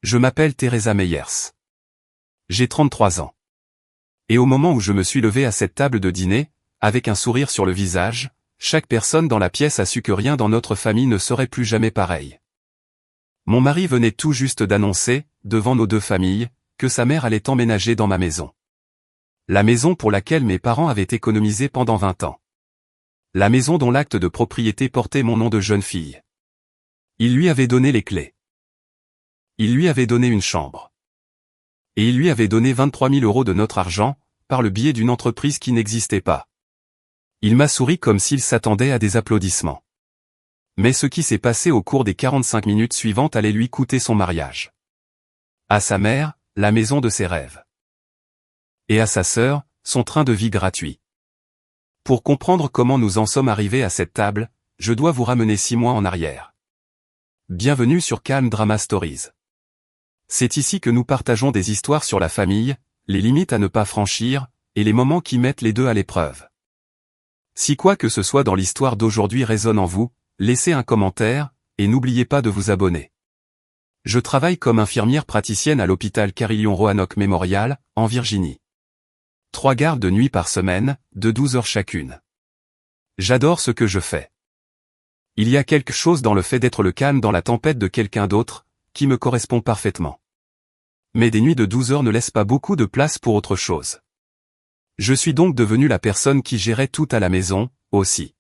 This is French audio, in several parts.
Je m'appelle Teresa Meyers. J'ai 33 ans. Et au moment où je me suis levé à cette table de dîner, avec un sourire sur le visage, chaque personne dans la pièce a su que rien dans notre famille ne serait plus jamais pareil. Mon mari venait tout juste d'annoncer, devant nos deux familles, que sa mère allait emménager dans ma maison. La maison pour laquelle mes parents avaient économisé pendant 20 ans. La maison dont l'acte de propriété portait mon nom de jeune fille. Il lui avait donné les clés. Il lui avait donné une chambre. Et il lui avait donné 23 000 € de notre argent, par le biais d'une entreprise qui n'existait pas. Il m'a souri comme s'il s'attendait à des applaudissements. Mais ce qui s'est passé au cours des 45 minutes suivantes allait lui coûter son mariage. À sa mère, la maison de ses rêves. Et à sa sœur, son train de vie gratuit. Pour comprendre comment nous en sommes arrivés à cette table, je dois vous ramener 6 mois en arrière. Bienvenue sur Calm Drama Stories. C'est ici que nous partageons des histoires sur la famille, les limites à ne pas franchir, et les moments qui mettent les deux à l'épreuve. Si quoi que ce soit dans l'histoire d'aujourd'hui résonne en vous, laissez un commentaire, et n'oubliez pas de vous abonner. Je travaille comme infirmière praticienne à l'hôpital Carillon-Roanoke Memorial, en Virginie. 3 gardes de nuit par semaine, de 12 heures chacune. J'adore ce que je fais. Il y a quelque chose dans le fait d'être le calme dans la tempête de quelqu'un d'autre, qui me correspond parfaitement. Mais des nuits de 12 heures ne laissent pas beaucoup de place pour autre chose. Je suis donc devenu la personne qui gérait tout à la maison, aussi.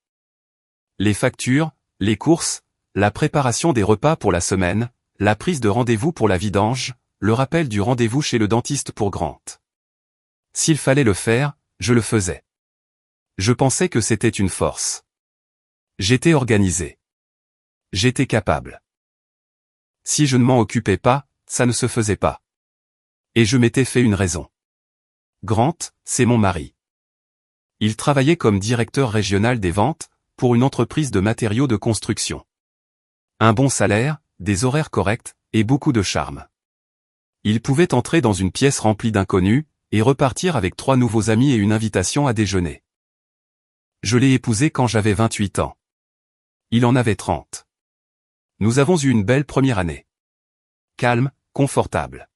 Les factures, les courses, la préparation des repas pour la semaine, la prise de rendez-vous pour la vidange, le rappel du rendez-vous chez le dentiste pour Grant. S'il fallait le faire, je le faisais. Je pensais que c'était une force. J'étais organisé. J'étais capable. Si je ne m'en occupais pas, ça ne se faisait pas. Et je m'étais fait une raison. Grant, c'est mon mari. Il travaillait comme directeur régional des ventes, pour une entreprise de matériaux de construction. Un bon salaire, des horaires corrects, et beaucoup de charme. Il pouvait entrer dans une pièce remplie d'inconnus, et repartir avec 3 nouveaux amis et une invitation à déjeuner. Je l'ai épousé quand j'avais 28 ans. Il en avait 30. Nous avons eu une belle première année. Calme, confortable.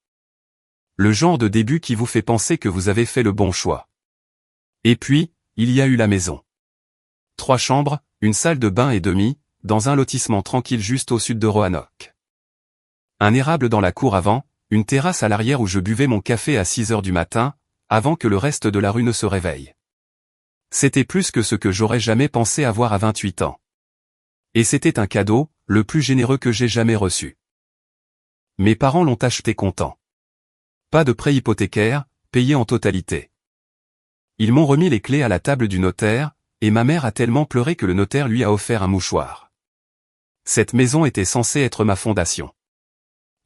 Le genre de début qui vous fait penser que vous avez fait le bon choix. Et puis, il y a eu la maison. 3 chambres, une salle de bain et demi, dans un lotissement tranquille juste au sud de Roanoke. Un érable dans la cour avant, une terrasse à l'arrière où je buvais mon café à 6 heures du matin, avant que le reste de la rue ne se réveille. C'était plus que ce que j'aurais jamais pensé avoir à 28 ans. Et c'était un cadeau, le plus généreux que j'ai jamais reçu. Mes parents l'ont acheté contents. Pas de prêt hypothécaire, payé en totalité. Ils m'ont remis les clés à la table du notaire, et ma mère a tellement pleuré que le notaire lui a offert un mouchoir. Cette maison était censée être ma fondation.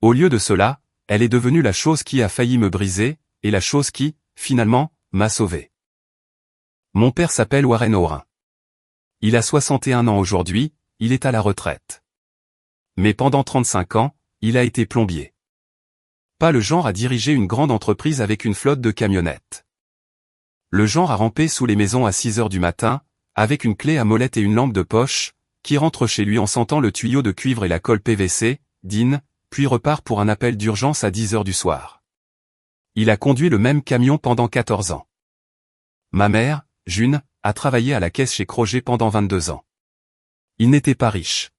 Au lieu de cela, elle est devenue la chose qui a failli me briser, et la chose qui, finalement, m'a sauvé. Mon père s'appelle Warren Orin. Il a 61 ans aujourd'hui, il est à la retraite. Mais pendant 35 ans, il a été plombier. Pas le genre à diriger une grande entreprise avec une flotte de camionnettes. Le genre à ramper sous les maisons à 6 heures du matin, avec une clé à molette et une lampe de poche, qui rentre chez lui en sentant le tuyau de cuivre et la colle PVC, dîne, puis repart pour un appel d'urgence à 10 heures du soir. Il a conduit le même camion pendant 14 ans. Ma mère, June, a travaillé à la caisse chez Kroger pendant 22 ans. Ils n'étaient pas riches.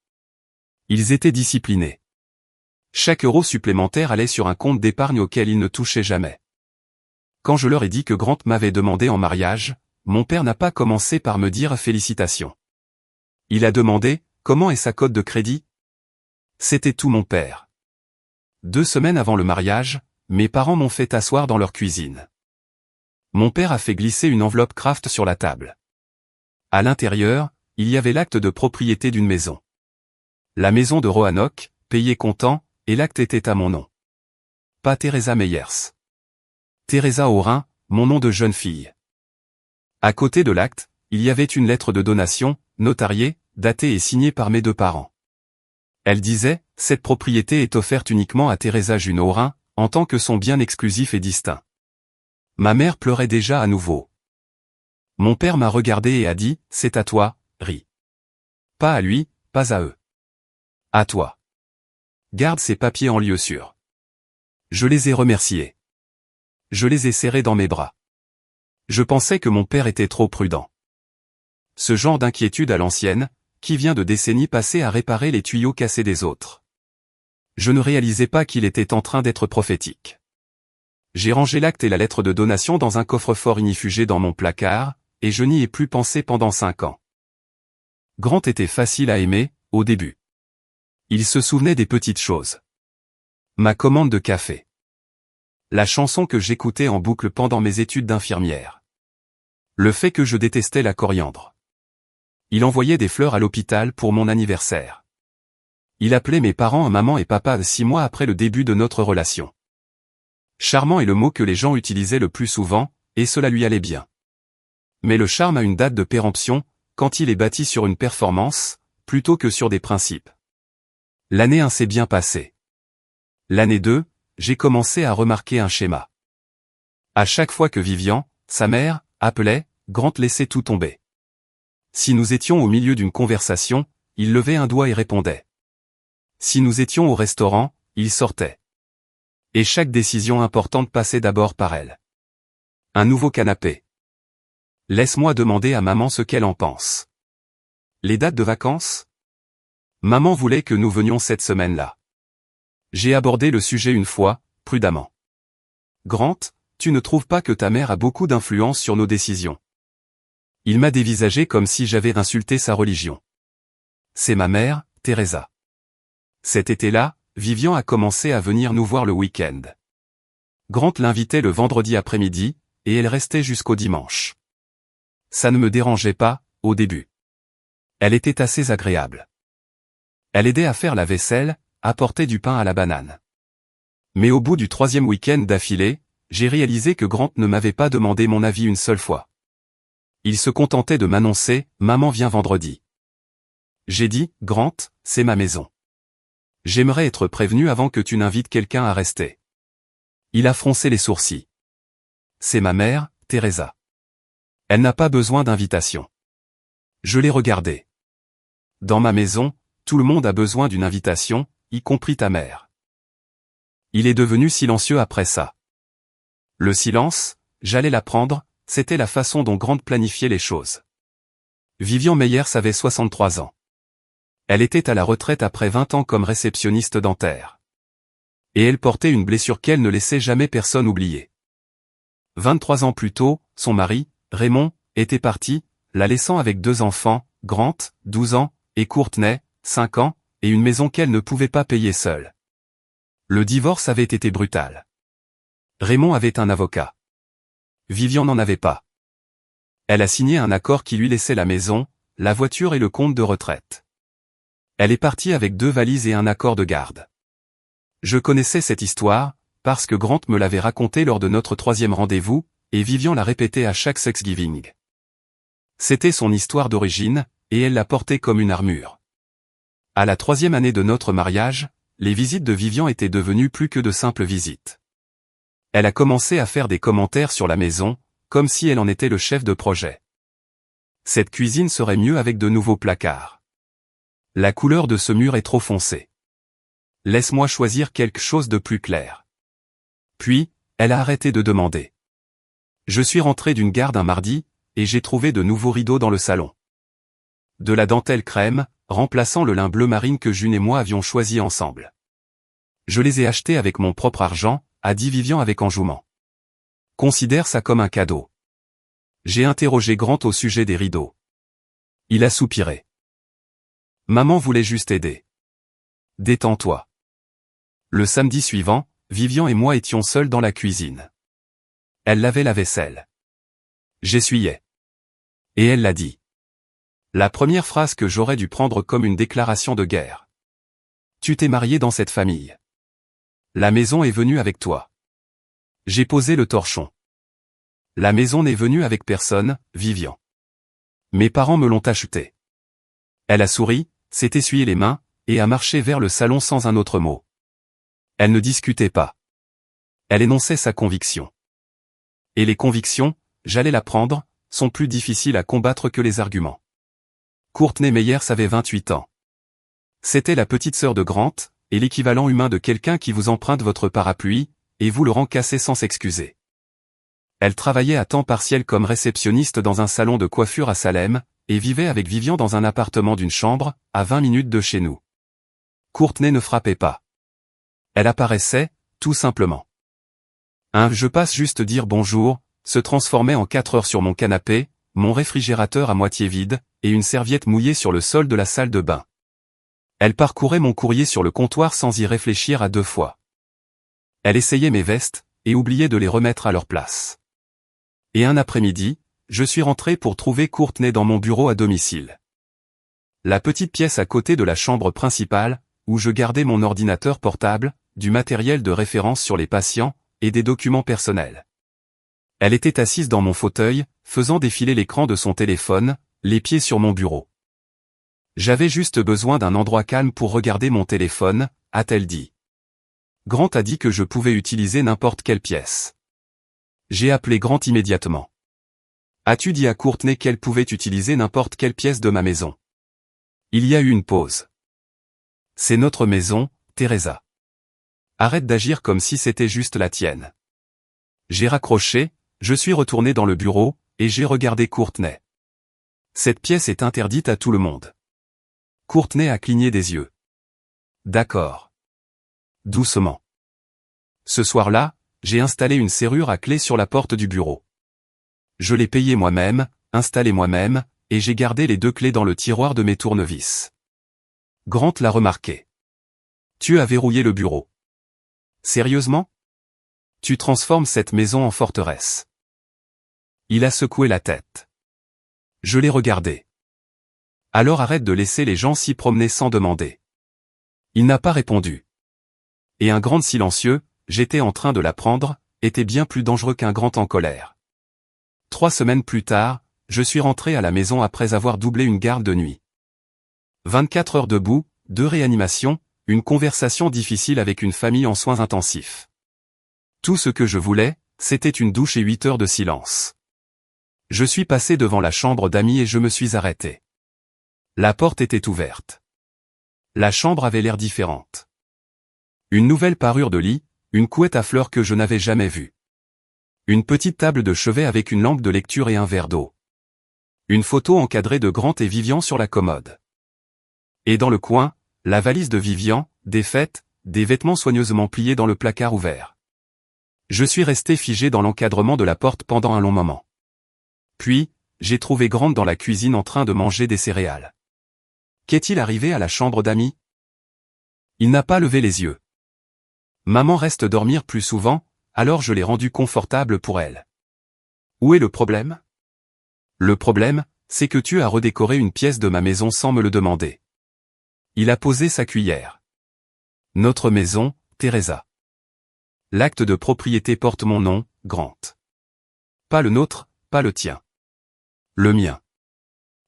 Ils étaient disciplinés. Chaque euro supplémentaire allait sur un compte d'épargne auquel ils ne touchaient jamais. Quand je leur ai dit que Grant m'avait demandé en mariage, mon père n'a pas commencé par me dire félicitations. Il a demandé, comment est sa cote de crédit? C'était tout mon père. 2 semaines avant le mariage, mes parents m'ont fait asseoir dans leur cuisine. Mon père a fait glisser une enveloppe Kraft sur la table. À l'intérieur, il y avait l'acte de propriété d'une maison. La maison de Roanoke, payée comptant, et l'acte était à mon nom. Pas Teresa Meyers. Teresa Orin, mon nom de jeune fille. À côté de l'acte, il y avait une lettre de donation, notariée, datée et signée par mes 2 parents. Elle disait, cette propriété est offerte uniquement à Teresa June Orin, en tant que son bien exclusif et distinct. Ma mère pleurait déjà à nouveau. Mon père m'a regardé et a dit, c'est à toi, ris. Pas à lui, pas à eux. À toi. Garde ces papiers en lieu sûr. Je les ai remerciés. Je les ai serrés dans mes bras. Je pensais que mon père était trop prudent. Ce genre d'inquiétude à l'ancienne, qui vient de décennies passées à réparer les tuyaux cassés des autres. Je ne réalisais pas qu'il était en train d'être prophétique. J'ai rangé l'acte et la lettre de donation dans un coffre-fort inifugé dans mon placard, et je n'y ai plus pensé pendant 5 ans. Grant était facile à aimer, au début. Il se souvenait des petites choses. Ma commande de café. La chanson que j'écoutais en boucle pendant mes études d'infirmière. Le fait que je détestais la coriandre. Il envoyait des fleurs à l'hôpital pour mon anniversaire. Il appelait mes parents maman et papa 6 mois après le début de notre relation. Charmant est le mot que les gens utilisaient le plus souvent, et cela lui allait bien. Mais le charme a une date de péremption, quand il est bâti sur une performance, plutôt que sur des principes. L'année 1 s'est bien passée. L'année 2, j'ai commencé à remarquer un schéma. À chaque fois que Vivian, sa mère, appelait, Grant laissait tout tomber. Si nous étions au milieu d'une conversation, il levait un doigt et répondait. Si nous étions au restaurant, il sortait. Et chaque décision importante passait d'abord par elle. Un nouveau canapé. Laisse-moi demander à maman ce qu'elle en pense. Les dates de vacances? Maman voulait que nous venions cette semaine-là. J'ai abordé le sujet une fois, prudemment. Grant, tu ne trouves pas que ta mère a beaucoup d'influence sur nos décisions? Il m'a dévisagé comme si j'avais insulté sa religion. C'est ma mère, Teresa. Cet été-là, Vivian a commencé à venir nous voir le week-end. Grant l'invitait le vendredi après-midi, et elle restait jusqu'au dimanche. Ça ne me dérangeait pas, au début. Elle était assez agréable. Elle aidait à faire la vaisselle, apportait du pain à la banane. Mais au bout du 3e week-end d'affilée, j'ai réalisé que Grant ne m'avait pas demandé mon avis une seule fois. Il se contentait de m'annoncer « Maman vient vendredi ». J'ai dit « Grant, c'est ma maison. J'aimerais être prévenu avant que tu n'invites quelqu'un à rester. » Il a froncé les sourcils. C'est ma mère, Teresa. Elle n'a pas besoin d'invitation. Je l'ai regardé. Dans ma maison, tout le monde a besoin d'une invitation, y compris ta mère. Il est devenu silencieux après ça. Le silence, j'allais l'apprendre, c'était la façon dont Grant planifiait les choses. Vivian Meyers avait 63 ans. Elle était à la retraite après 20 ans comme réceptionniste dentaire. Et elle portait une blessure qu'elle ne laissait jamais personne oublier. 23 ans plus tôt, son mari, Raymond, était parti, la laissant avec 2 enfants, Grant, 12 ans, et Courtney, 5 ans, et une maison qu'elle ne pouvait pas payer seule. Le divorce avait été brutal. Raymond avait un avocat. Vivian n'en avait pas. Elle a signé un accord qui lui laissait la maison, la voiture et le compte de retraite. Elle est partie avec 2 valises et un accord de garde. Je connaissais cette histoire, parce que Grant me l'avait racontée lors de notre 3e rendez-vous, et Vivian l'a répétée à chaque Thanksgiving. C'était son histoire d'origine, et elle l'a portée comme une armure. À la 3e année de notre mariage, les visites de Vivian étaient devenues plus que de simples visites. Elle a commencé à faire des commentaires sur la maison, comme si elle en était le chef de projet. Cette cuisine serait mieux avec de nouveaux placards. La couleur de ce mur est trop foncée. Laisse-moi choisir quelque chose de plus clair. Puis, elle a arrêté de demander. Je suis rentré d'une garde un mardi, et j'ai trouvé de nouveaux rideaux dans le salon. De la dentelle crème, remplaçant le lin bleu marine que June et moi avions choisi ensemble. Je les ai achetés avec mon propre argent, a dit Vivian avec enjouement. Considère ça comme un cadeau. J'ai interrogé Grant au sujet des rideaux. Il a soupiré. Maman voulait juste aider. Détends-toi. Le samedi suivant, Vivian et moi étions seuls dans la cuisine. Elle lavait la vaisselle. J'essuyais. Et elle l'a dit. La première phrase que j'aurais dû prendre comme une déclaration de guerre. Tu t'es marié dans cette famille. La maison est venue avec toi. J'ai posé le torchon. La maison n'est venue avec personne, Vivian. Mes parents me l'ont achetée. Elle a souri, s'est essuyé les mains, et a marché vers le salon sans un autre mot. Elle ne discutait pas. Elle énonçait sa conviction. Et les convictions, j'allais l'apprendre, sont plus difficiles à combattre que les arguments. Courtney Meyers avait 28 ans. C'était la petite sœur de Grant, et l'équivalent humain de quelqu'un qui vous emprunte votre parapluie, et vous le rend cassé sans s'excuser. Elle travaillait à temps partiel comme réceptionniste dans un salon de coiffure à Salem, et vivait avec Vivian dans un appartement d'une chambre, à 20 minutes de chez nous. Courtney ne frappait pas. Elle apparaissait, tout simplement. Un « je passe juste dire bonjour » se transformait en 4 heures sur mon canapé, mon réfrigérateur à moitié vide, et une serviette mouillée sur le sol de la salle de bain. Elle parcourait mon courrier sur le comptoir sans y réfléchir à 2 fois. Elle essayait mes vestes, et oubliait de les remettre à leur place. Et un après-midi, je suis rentré pour trouver Courtney dans mon bureau à domicile. La petite pièce à côté de la chambre principale, où je gardais mon ordinateur portable, du matériel de référence sur les patients, et des documents personnels. Elle était assise dans mon fauteuil, faisant défiler l'écran de son téléphone, les pieds sur mon bureau. J'avais juste besoin d'un endroit calme pour regarder mon téléphone, a-t-elle dit. Grant a dit que je pouvais utiliser n'importe quelle pièce. J'ai appelé Grant immédiatement. As-tu dit à Courtney qu'elle pouvait utiliser n'importe quelle pièce de ma maison? Il y a eu une pause. C'est notre maison, Teresa. Arrête d'agir comme si c'était juste la tienne. J'ai raccroché, je suis retourné dans le bureau, et j'ai regardé Courtney. Cette pièce est interdite à tout le monde. Courtney a cligné des yeux. D'accord. Doucement. Ce soir-là, j'ai installé une serrure à clé sur la porte du bureau. Je l'ai payée moi-même, installée moi-même, et j'ai gardé les 2 clés dans le tiroir de mes tournevis. Grant l'a remarqué. Tu as verrouillé le bureau. Sérieusement? Tu transformes cette maison en forteresse. Il a secoué la tête. Je l'ai regardé. Alors arrête de laisser les gens s'y promener sans demander. Il n'a pas répondu. Et un Grant silencieux, j'étais en train de l'apprendre, était bien plus dangereux qu'un Grant en colère. 3 semaines plus tard, je suis rentré à la maison après avoir doublé une garde de nuit. 24 heures debout, 2 réanimations, une conversation difficile avec une famille en soins intensifs. Tout ce que je voulais, c'était une douche et 8 heures de silence. Je suis passé devant la chambre d'amis et je me suis arrêté. La porte était ouverte. La chambre avait l'air différente. Une nouvelle parure de lit, une couette à fleurs que je n'avais jamais vue. Une petite table de chevet avec une lampe de lecture et un verre d'eau. Une photo encadrée de Grant et Vivian sur la commode. Et dans le coin, la valise de Vivian, défaite, des vêtements soigneusement pliés dans le placard ouvert. Je suis resté figé dans l'encadrement de la porte pendant un long moment. Puis, j'ai trouvé Grant dans la cuisine en train de manger des céréales. Qu'est-il arrivé à la chambre d'amis? Il n'a pas levé les yeux. Maman reste dormir plus souvent, alors je l'ai rendu confortable pour elle. Où est le problème? Le problème, c'est que tu as redécoré une pièce de ma maison sans me le demander. Il a posé sa cuillère. Notre maison, Teresa. L'acte de propriété porte mon nom, Grant. Pas le nôtre, pas le tien. Le mien.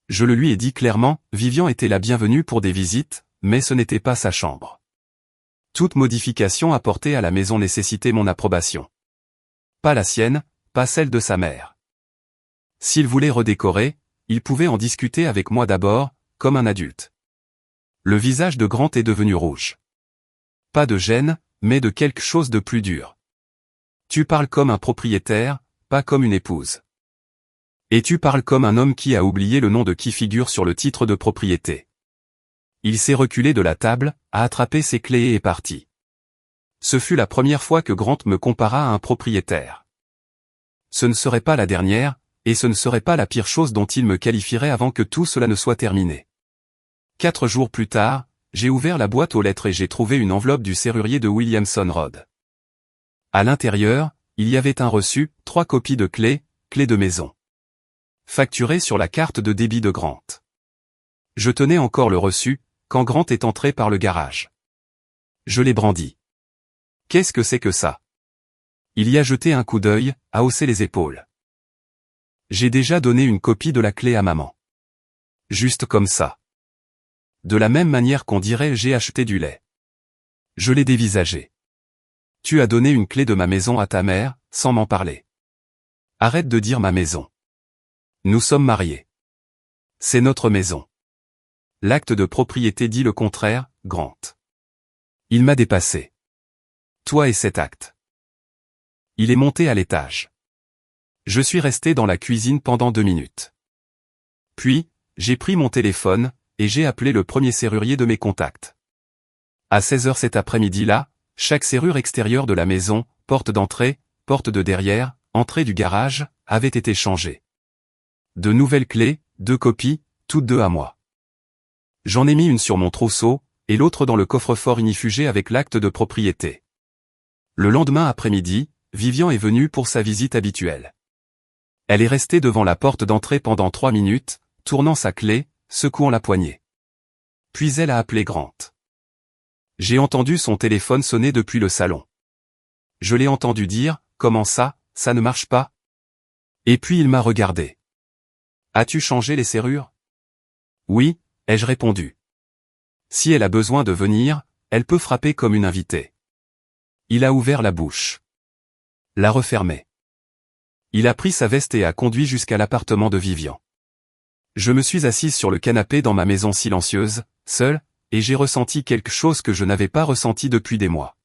Je le lui ai dit clairement, Vivian était la bienvenue pour des visites, mais ce n'était pas sa chambre. Toute modification apportée à la maison nécessitait mon approbation. Pas la sienne, pas celle de sa mère. S'il voulait redécorer, il pouvait en discuter avec moi d'abord, comme un adulte. Le visage de Grant est devenu rouge. Pas de gêne, mais de quelque chose de plus dur. Tu parles comme un propriétaire, pas comme une épouse. Et tu parles comme un homme qui a oublié le nom de qui figure sur le titre de propriété. Il s'est reculé de la table, a attrapé ses clés et est parti. Ce fut la première fois que Grant me compara à un propriétaire. Ce ne serait pas la dernière, et ce ne serait pas la pire chose dont il me qualifierait avant que tout cela ne soit terminé. 4 jours plus tard, j'ai ouvert la boîte aux lettres et j'ai trouvé une enveloppe du serrurier de Williamson Road. À l'intérieur, il y avait un reçu, 3 copies de clés de maison. Facturées sur la carte de débit de Grant. Je tenais encore le reçu, quand Grant est entré par le garage. Je l'ai brandi. Qu'est-ce que c'est que ça? Il y a jeté un coup d'œil, a haussé les épaules. J'ai déjà donné une copie de la clé à maman. Juste comme ça. De la même manière qu'on dirait j'ai acheté du lait. Je l'ai dévisagé. Tu as donné une clé de ma maison à ta mère, sans m'en parler. Arrête de dire ma maison. Nous sommes mariés. C'est notre maison. L'acte de propriété dit le contraire, Grant. Il m'a dépassé. Toi et cet acte. Il est monté à l'étage. Je suis resté dans la cuisine pendant 2 minutes. Puis, j'ai pris mon téléphone, et j'ai appelé le premier serrurier de mes contacts. À 16h cet après-midi-là, chaque serrure extérieure de la maison, porte d'entrée, porte de derrière, entrée du garage, avait été changée. De nouvelles clés, 2 copies, toutes 2 à moi. J'en ai mis une sur mon trousseau, et l'autre dans le coffre-fort inifugé avec l'acte de propriété. Le lendemain après-midi, Vivian est venue pour sa visite habituelle. Elle est restée devant la porte d'entrée pendant 3 minutes, tournant sa clé, secouant la poignée. Puis elle a appelé Grant. J'ai entendu son téléphone sonner depuis le salon. Je l'ai entendu dire, « Comment ça ne marche pas ?» Et puis il m'a regardé. « As-tu changé les serrures ?» « Oui », ai-je répondu. « Si elle a besoin de venir, elle peut frapper comme une invitée. » Il a ouvert la bouche. L'a refermée. Il a pris sa veste et a conduit jusqu'à l'appartement de Vivian. Je me suis assise sur le canapé dans ma maison silencieuse, seule, et j'ai ressenti quelque chose que je n'avais pas ressenti depuis des mois.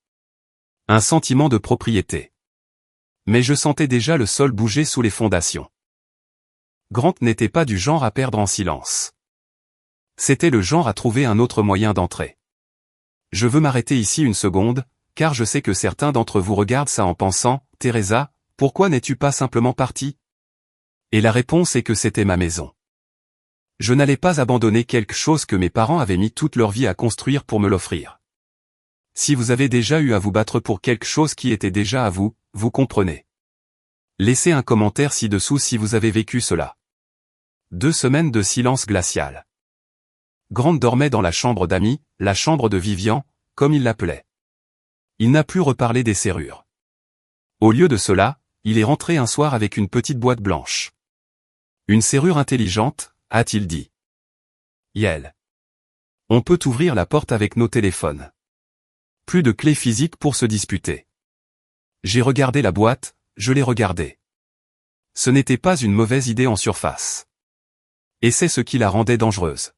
Un sentiment de propriété. Mais je sentais déjà le sol bouger sous les fondations. Grant n'était pas du genre à perdre en silence. C'était le genre à trouver un autre moyen d'entrer. Je veux m'arrêter ici une seconde, car je sais que certains d'entre vous regardent ça en pensant, « Teresa, pourquoi n'es-tu pas simplement partie ?» Et la réponse est que c'était ma maison. Je n'allais pas abandonner quelque chose que mes parents avaient mis toute leur vie à construire pour me l'offrir. Si vous avez déjà eu à vous battre pour quelque chose qui était déjà à vous, vous comprenez. Laissez un commentaire ci-dessous si vous avez vécu cela. 2 semaines de silence glacial. Grant dormait dans la chambre d'amis, la chambre de Vivian, comme il l'appelait. Il n'a plus reparlé des serrures. Au lieu de cela, il est rentré un soir avec une petite boîte blanche. Une serrure intelligente, a-t-il dit. Yel. On peut ouvrir la porte avec nos téléphones. Plus de clés physiques pour se disputer. J'ai regardé la boîte, je l'ai regardée. Ce n'était pas une mauvaise idée en surface. Et c'est ce qui la rendait dangereuse.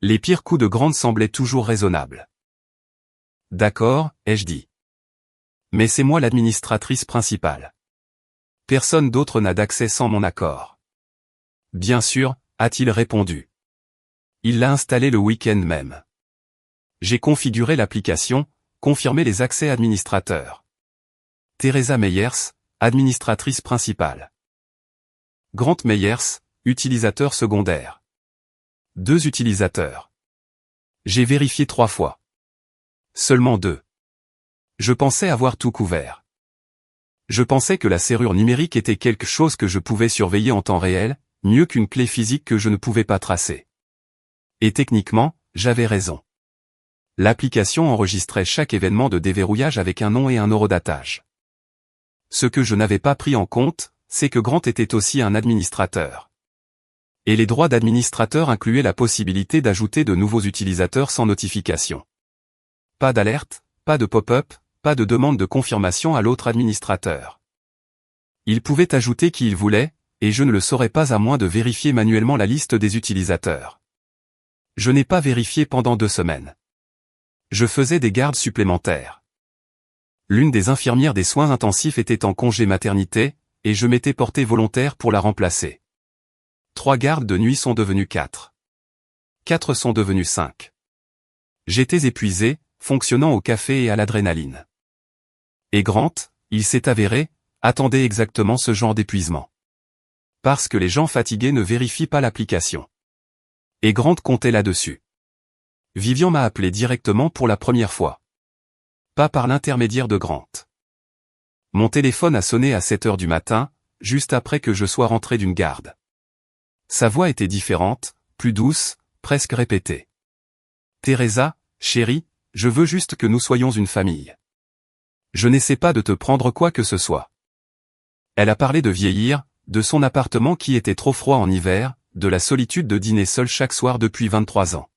Les pires coups de Grant semblaient toujours raisonnables. D'accord, ai-je dit. Mais c'est moi l'administratrice principale. Personne d'autre n'a d'accès sans mon accord. Bien sûr, a-t-il répondu. Il l'a installé le week-end même. J'ai configuré l'application, confirmé les accès administrateurs. Teresa Meyers, administratrice principale. Grant Meyers, utilisateur secondaire. 2 utilisateurs. J'ai vérifié 3 fois. Seulement 2. Je pensais avoir tout couvert. Je pensais que la serrure numérique était quelque chose que je pouvais surveiller en temps réel, mieux qu'une clé physique que je ne pouvais pas tracer. Et techniquement, j'avais raison. L'application enregistrait chaque événement de déverrouillage avec un nom et un horodatage. Ce que je n'avais pas pris en compte, c'est que Grant était aussi un administrateur. Et les droits d'administrateur incluaient la possibilité d'ajouter de nouveaux utilisateurs sans notification. Pas d'alerte, pas de pop-up, pas de demande de confirmation à l'autre administrateur. Il pouvait ajouter qui il voulait, et je ne le saurais pas à moins de vérifier manuellement la liste des utilisateurs. Je n'ai pas vérifié pendant 2 semaines. Je faisais des gardes supplémentaires. L'une des infirmières des soins intensifs était en congé maternité, et je m'étais porté volontaire pour la remplacer. 3 gardes de nuit sont devenus 4. 4 sont devenus 5. J'étais épuisé, fonctionnant au café et à l'adrénaline. Et Grant, il s'est avéré, attendait exactement ce genre d'épuisement. Parce que les gens fatigués ne vérifient pas l'application. Et Grant comptait là-dessus. Vivian m'a appelé directement pour la première fois. Pas par l'intermédiaire de Grant. Mon téléphone a sonné à 7 heures du matin, juste après que je sois rentré d'une garde. Sa voix était différente, plus douce, presque répétée. « Teresa, chérie, je veux juste que nous soyons une famille. Je n'essaie pas de te prendre quoi que ce soit. » Elle a parlé de vieillir, de son appartement qui était trop froid en hiver, de la solitude de dîner seul chaque soir depuis 23 ans.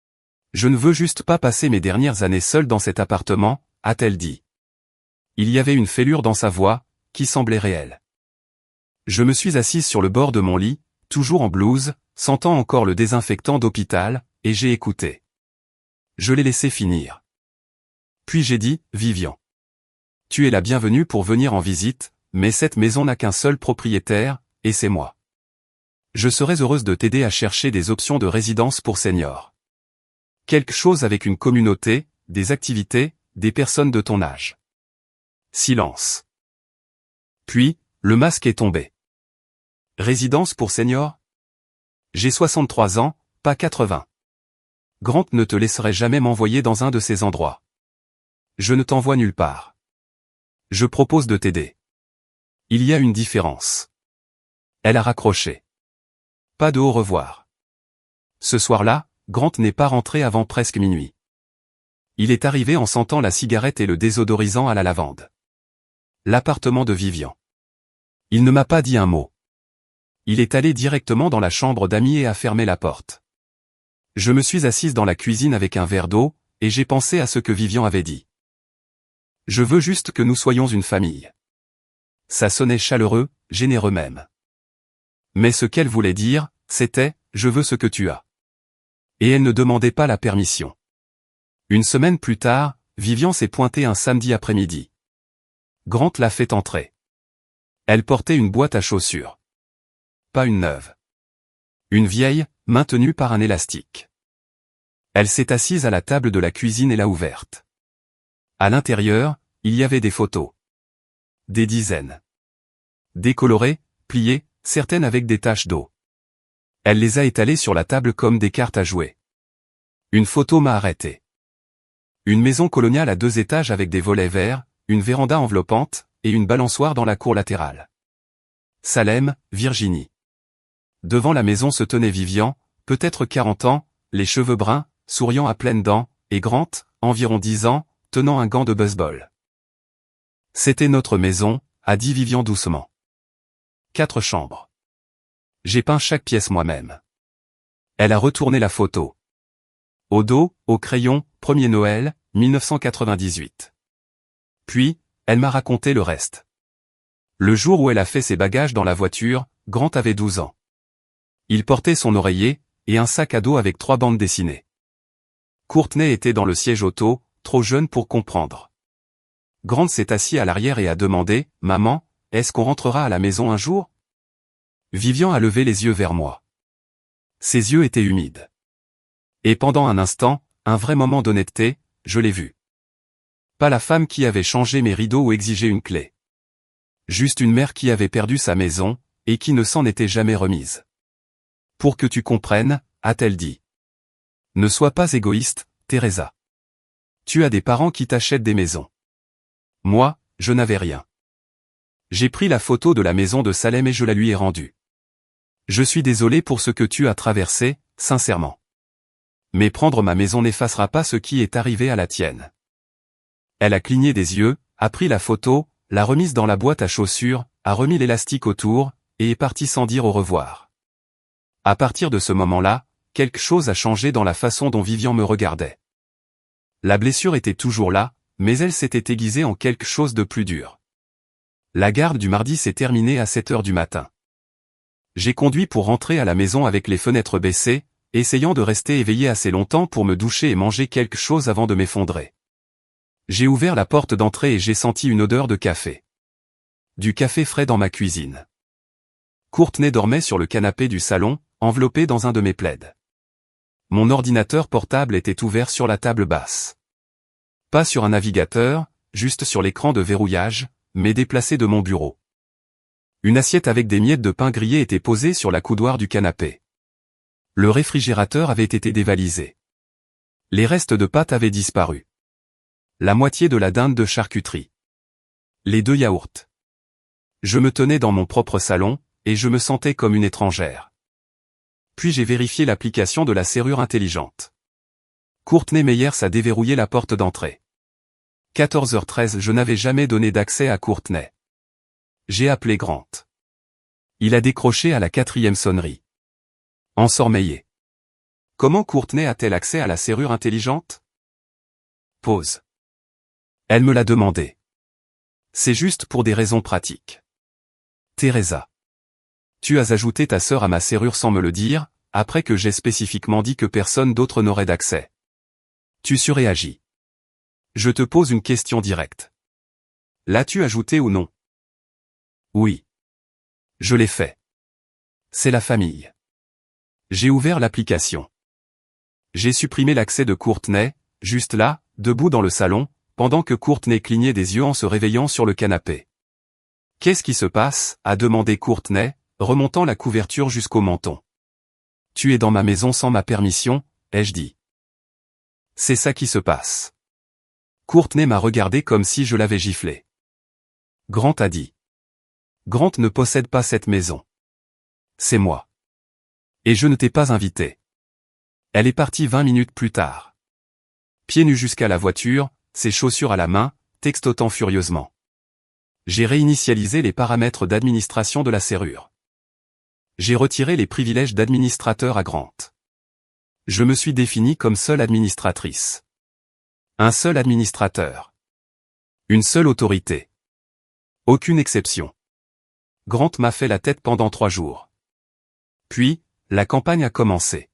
« Je ne veux juste pas passer mes dernières années seule dans cet appartement, » a-t-elle dit. Il y avait une fêlure dans sa voix, qui semblait réelle. Je me suis assise sur le bord de mon lit, toujours en blouse, sentant encore le désinfectant d'hôpital, et j'ai écouté. Je l'ai laissé finir. Puis j'ai dit, Vivian. Tu es la bienvenue pour venir en visite, mais cette maison n'a qu'un seul propriétaire, et c'est moi. Je serais heureuse de t'aider à chercher des options de résidence pour seniors. Quelque chose avec une communauté, des activités, des personnes de ton âge. Silence. Puis, le masque est tombé. Résidence pour seniors? J'ai 63 ans, pas 80. Grant ne te laisserait jamais m'envoyer dans un de ces endroits. Je ne t'envoie nulle part. Je propose de t'aider. Il y a une différence. Elle a raccroché. Pas de au revoir. Ce soir-là, Grant n'est pas rentré avant presque minuit. Il est arrivé en sentant la cigarette et le désodorisant à la lavande. L'appartement de Vivian. Il ne m'a pas dit un mot. Il est allé directement dans la chambre d'amis et a fermé la porte. Je me suis assise dans la cuisine avec un verre d'eau, et j'ai pensé à ce que Vivian avait dit. Je veux juste que nous soyons une famille. Ça sonnait chaleureux, généreux même. Mais ce qu'elle voulait dire, c'était « je veux ce que tu as ». Et elle ne demandait pas la permission. Une semaine plus tard, Vivian s'est pointée un samedi après-midi. Grant l'a fait entrer. Elle portait une boîte à chaussures. Pas une neuve. Une vieille, maintenue par un élastique. Elle s'est assise à la table de la cuisine et l'a ouverte. À l'intérieur, il y avait des photos. Des dizaines. Décolorées, pliées, certaines avec des taches d'eau. Elle les a étalées sur la table comme des cartes à jouer. Une photo m'a arrêté. Une maison coloniale à 2 étages avec des volets verts, une véranda enveloppante, et une balançoire dans la cour latérale. Salem, Virginie. Devant la maison se tenait Vivian, peut-être 40 ans, les cheveux bruns, souriant à pleines dents, et Grant, environ 10 ans, tenant un gant de baseball. C'était notre maison, a dit Vivian doucement. 4 chambres. J'ai peint chaque pièce moi-même. Elle a retourné la photo. Au dos, au crayon, 1er Noël, 1998. Puis, elle m'a raconté le reste. Le jour où elle a fait ses bagages dans la voiture, Grant avait 12 ans. Il portait son oreiller, et un sac à dos avec 3 bandes dessinées. Courtney était dans le siège auto, trop jeune pour comprendre. Grant s'est assis à l'arrière et a demandé, « Maman, est-ce qu'on rentrera à la maison un jour ?» Vivian a levé les yeux vers moi. Ses yeux étaient humides. Et pendant un instant, un vrai moment d'honnêteté, je l'ai vu. Pas la femme qui avait changé mes rideaux ou exigé une clé. Juste une mère qui avait perdu sa maison, et qui ne s'en était jamais remise. Pour que tu comprennes, a-t-elle dit. Ne sois pas égoïste, Teresa. Tu as des parents qui t'achètent des maisons. Moi, je n'avais rien. J'ai pris la photo de la maison de Salem et je la lui ai rendue. Je suis désolé pour ce que tu as traversé, sincèrement. Mais prendre ma maison n'effacera pas ce qui est arrivé à la tienne. Elle a cligné des yeux, a pris la photo, l'a remise dans la boîte à chaussures, a remis l'élastique autour, et est partie sans dire au revoir. À partir de ce moment-là, quelque chose a changé dans la façon dont Vivian me regardait. La blessure était toujours là, mais elle s'était aiguisée en quelque chose de plus dur. La garde du mardi s'est terminée à 7 heures du matin. J'ai conduit pour rentrer à la maison avec les fenêtres baissées, essayant de rester éveillé assez longtemps pour me doucher et manger quelque chose avant de m'effondrer. J'ai ouvert la porte d'entrée et j'ai senti une odeur de café. Du café frais dans ma cuisine. Courtney dormait sur le canapé du salon, enveloppé dans un de mes plaids. Mon ordinateur portable était ouvert sur la table basse. Pas sur un navigateur, juste sur l'écran de verrouillage, mais déplacé de mon bureau. Une assiette avec des miettes de pain grillé était posée sur la coudoir du canapé. Le réfrigérateur avait été dévalisé. Les restes de pâtes avaient disparu. La moitié de la dinde de charcuterie. Les 2 yaourts. Je me tenais dans mon propre salon, et je me sentais comme une étrangère. Puis j'ai vérifié l'application de la serrure intelligente. Courtney Meyers a déverrouillé la porte d'entrée. 14h13 Je n'avais jamais donné d'accès à Courtney. J'ai appelé Grant. Il a décroché à la 4e sonnerie. Ensormeillé. Comment Courtney a-t-elle accès à la serrure intelligente? Pause. Elle me l'a demandé. C'est juste pour des raisons pratiques. Teresa. Tu as ajouté ta sœur à ma serrure sans me le dire, après que j'ai spécifiquement dit que personne d'autre n'aurait d'accès. Tu surréagis. Je te pose une question directe. L'as-tu ajouté ou non? Oui. Je l'ai fait. C'est la famille. J'ai ouvert l'application. J'ai supprimé l'accès de Courtney, juste là, debout dans le salon, pendant que Courtney clignait des yeux en se réveillant sur le canapé. Qu'est-ce qui se passe? A demandé Courtney, remontant la couverture jusqu'au menton. Tu es dans ma maison sans ma permission, ai-je dit. C'est ça qui se passe. Courtney m'a regardé comme si je l'avais giflé. Grant a dit. Grant ne possède pas cette maison. C'est moi. Et je ne t'ai pas invité. Elle est partie 20 minutes plus tard. Pieds nus jusqu'à la voiture, ses chaussures à la main, textotant furieusement. J'ai réinitialisé les paramètres d'administration de la serrure. J'ai retiré les privilèges d'administrateur à Grant. Je me suis définie comme seule administratrice. Un seul administrateur. Une seule autorité. Aucune exception. Grant m'a fait la tête pendant 3 jours. Puis, la campagne a commencé.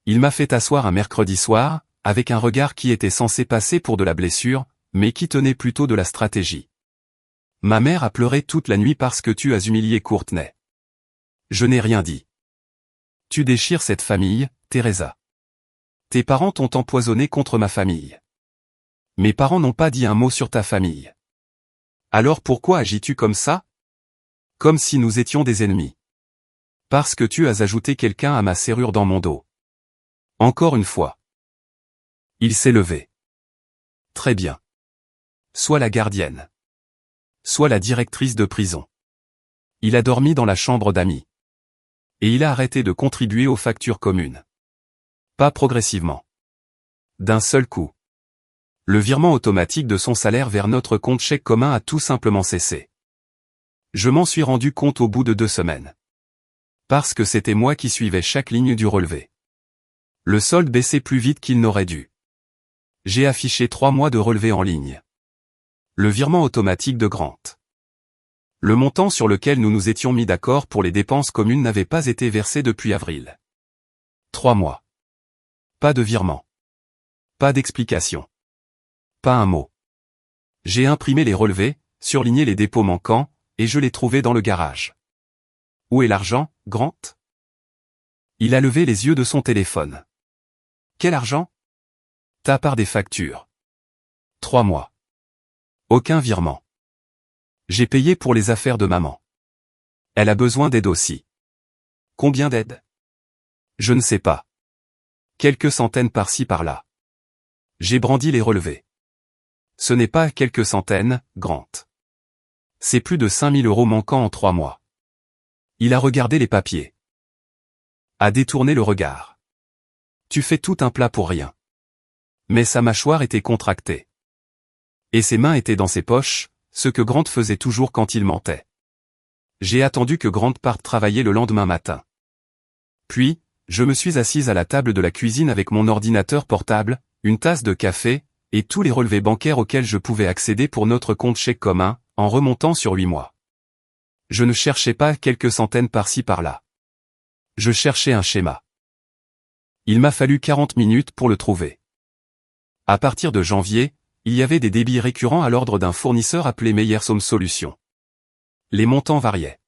Il m'a fait asseoir un mercredi soir, avec un regard qui était censé passer pour de la blessure, mais qui tenait plutôt de la stratégie. Ma mère a pleuré toute la nuit parce que tu as humilié Courtney. Je n'ai rien dit. Tu déchires cette famille, Teresa. Tes parents t'ont empoisonné contre ma famille. Mes parents n'ont pas dit un mot sur ta famille. Alors pourquoi agis-tu comme ça? Comme si nous étions des ennemis. Parce que tu as ajouté quelqu'un à ma serrure dans mon dos. Encore une fois. Il s'est levé. Très bien. Sois la gardienne. Sois la directrice de prison. Il a dormi dans la chambre d'amis. Et il a arrêté de contribuer aux factures communes. Pas progressivement. D'un seul coup. Le virement automatique de son salaire vers notre compte chèque commun a tout simplement cessé. Je m'en suis rendu compte au bout de 2 semaines. Parce que c'était moi qui suivais chaque ligne du relevé. Le solde baissait plus vite qu'il n'aurait dû. J'ai affiché 3 mois de relevé en ligne. Le virement automatique de Grant. Le montant sur lequel nous nous étions mis d'accord pour les dépenses communes n'avait pas été versé depuis avril. 3 mois. Pas de virement. Pas d'explication. Pas un mot. J'ai imprimé les relevés, surligné les dépôts manquants, et je les trouvais dans le garage. Où est l'argent, Grant? Il a levé les yeux de son téléphone. Quel argent? Ta part des factures. 3 mois. Aucun virement. J'ai payé pour les affaires de maman. Elle a besoin d'aide aussi. Combien d'aide? Je ne sais pas. Quelques centaines par-ci par-là. J'ai brandi les relevés. Ce n'est pas quelques centaines, Grant. C'est plus de 5000 € manquants en 3 mois. Il a regardé les papiers. A détourné le regard. Tu fais tout un plat pour rien. Mais sa mâchoire était contractée. Et ses mains étaient dans ses poches, ce que Grant faisait toujours quand il mentait. J'ai attendu que Grant parte travailler le lendemain matin. Puis, je me suis assise à la table de la cuisine avec mon ordinateur portable, une tasse de café, et tous les relevés bancaires auxquels je pouvais accéder pour notre compte chèque commun, en remontant sur 8 mois. Je ne cherchais pas quelques centaines par-ci par-là. Je cherchais un schéma. Il m'a fallu 40 minutes pour le trouver. À partir de janvier, il y avait des débits récurrents à l'ordre d'un fournisseur appelé Meyers Home Solutions. Les montants variaient.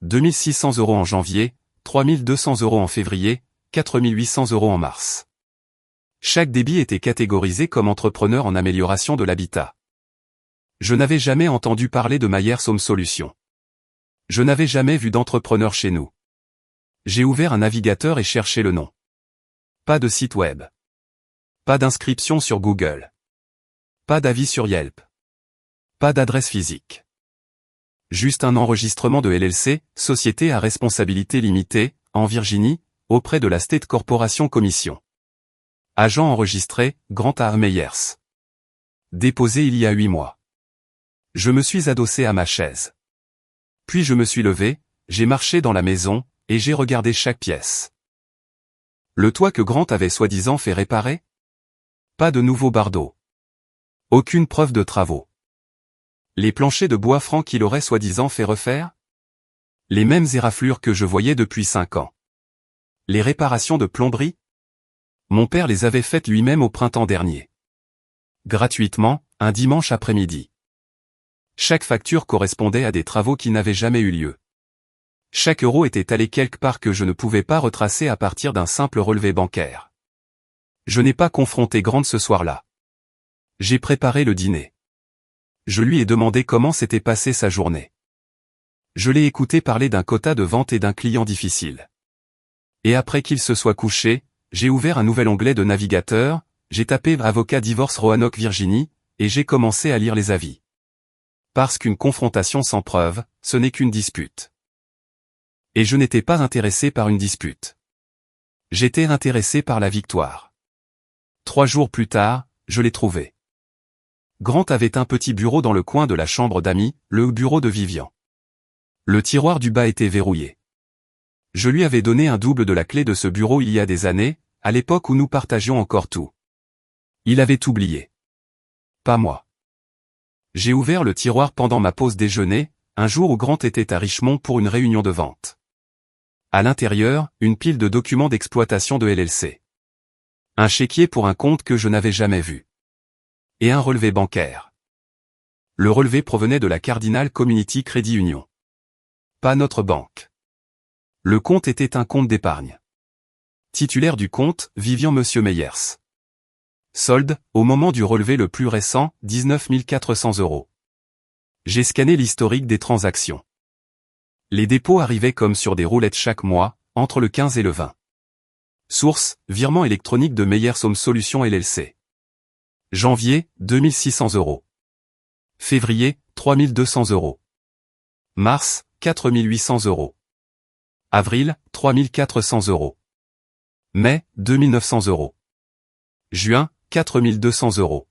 2600 € en janvier, 3200 € en février, 4800 € en mars. Chaque débit était catégorisé comme entrepreneur en amélioration de l'habitat. Je n'avais jamais entendu parler de Meyers Home Solutions. Je n'avais jamais vu d'entrepreneur chez nous. J'ai ouvert un navigateur et cherché le nom. Pas de site web. Pas d'inscription sur Google. Pas d'avis sur Yelp. Pas d'adresse physique. Juste un enregistrement de LLC, Société à responsabilité limitée, en Virginie, auprès de la State Corporation Commission. Agent enregistré, Grant A. Meyers. Déposé il y a 8 mois. Je me suis adossé à ma chaise. Puis je me suis levé, j'ai marché dans la maison, et j'ai regardé chaque pièce. Le toit que Grant avait soi-disant fait réparer? Pas de nouveau bardeau. Aucune preuve de travaux. Les planchers de bois franc qu'il aurait soi-disant fait refaire? Les mêmes éraflures que je voyais depuis 5 ans. Les réparations de plomberie? Mon père les avait faites lui-même au printemps dernier. Gratuitement, un dimanche après-midi. Chaque facture correspondait à des travaux qui n'avaient jamais eu lieu. Chaque euro était allé quelque part que je ne pouvais pas retracer à partir d'un simple relevé bancaire. Je n'ai pas confronté Grant ce soir-là. J'ai préparé le dîner. Je lui ai demandé comment s'était passée sa journée. Je l'ai écouté parler d'un quota de vente et d'un client difficile. Et après qu'il se soit couché, j'ai ouvert un nouvel onglet de navigateur, j'ai tapé avocat divorce Roanoke Virginie, et j'ai commencé à lire les avis. Parce qu'une confrontation sans preuve, ce n'est qu'une dispute. Et je n'étais pas intéressé par une dispute. J'étais intéressé par la victoire. 3 jours plus tard, je l'ai trouvé. Grant avait un petit bureau dans le coin de la chambre d'amis, le bureau de Vivian. Le tiroir du bas était verrouillé. Je lui avais donné un double de la clé de ce bureau il y a des années, à l'époque où nous partagions encore tout. Il avait oublié. Pas moi. J'ai ouvert le tiroir pendant ma pause déjeuner, un jour où Grant était à Richmond pour une réunion de vente. À l'intérieur, une pile de documents d'exploitation de LLC. Un chéquier pour un compte que je n'avais jamais vu. Et un relevé bancaire. Le relevé provenait de la Cardinal Community Credit Union. Pas notre banque. Le compte était un compte d'épargne. Titulaire du compte, Vivian Monsieur Meyers. Solde, au moment du relevé le plus récent, 19 400 €. J'ai scanné l'historique des transactions. Les dépôts arrivaient comme sur des roulettes chaque mois, entre le 15 et le 20. Source, virement électronique de Meyers Home Solutions LLC. Janvier, 2600 €. Février, 3200 €. Mars, 4800 €. Avril, 3400 €. Mai, 2900 €. Juin, 4200 €.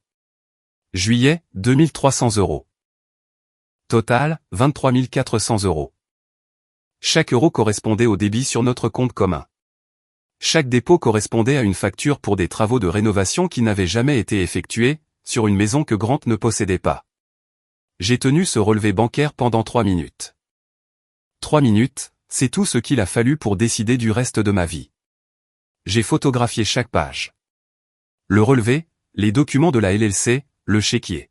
Juillet, 2300 €. Total, 23 400 €. Chaque euro correspondait au débit sur notre compte commun. Chaque dépôt correspondait à une facture pour des travaux de rénovation qui n'avaient jamais été effectués, sur une maison que Grant ne possédait pas. J'ai tenu ce relevé bancaire pendant 3 minutes. 3 minutes, c'est tout ce qu'il a fallu pour décider du reste de ma vie. J'ai photographié chaque page. Le relevé, les documents de la LLC, le chéquier.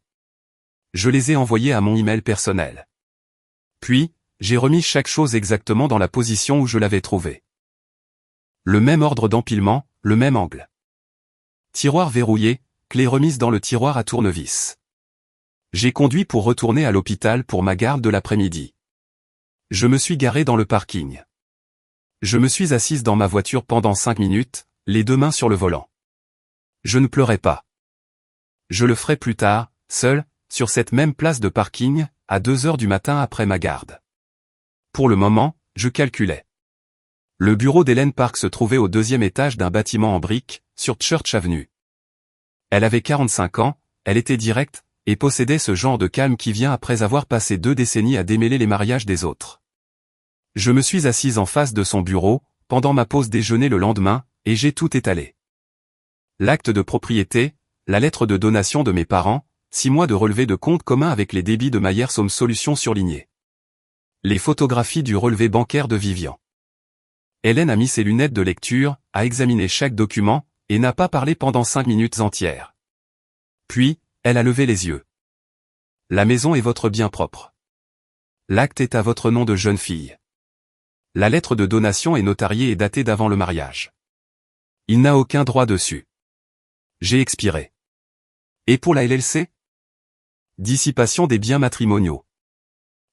Je les ai envoyés à mon email personnel. Puis, j'ai remis chaque chose exactement dans la position où je l'avais trouvée. Le même ordre d'empilement, le même angle. Tiroir verrouillé, clé remise dans le tiroir à tournevis. J'ai conduit pour retourner à l'hôpital pour ma garde de l'après-midi. Je me suis garé dans le parking. Je me suis assise dans ma voiture pendant 5 minutes, les 2 mains sur le volant. Je ne pleurais pas. Je le ferai plus tard, seul, sur cette même place de parking, à 2 heures du matin après ma garde. Pour le moment, je calculais. Le bureau d'Hélène Park se trouvait au 2e étage d'un bâtiment en briques, sur Church Avenue. Elle avait 45 ans, elle était directe, et possédait ce genre de calme qui vient après avoir passé 2 décennies à démêler les mariages des autres. Je me suis assise en face de son bureau, pendant ma pause déjeuner le lendemain, et j'ai tout étalé. L'acte de propriété, la lettre de donation de mes parents, 6 mois de relevé de compte commun avec les débits de Meyers Home Solutions surlignés. Les photographies du relevé bancaire de Vivian. Hélène a mis ses lunettes de lecture, a examiné chaque document, et n'a pas parlé pendant 5 minutes entières. Puis, elle a levé les yeux. La maison est votre bien propre. L'acte est à votre nom de jeune fille. La lettre de donation est notariée et datée d'avant le mariage. Il n'a aucun droit dessus. J'ai expiré. Et pour la LLC? Dissipation des biens matrimoniaux.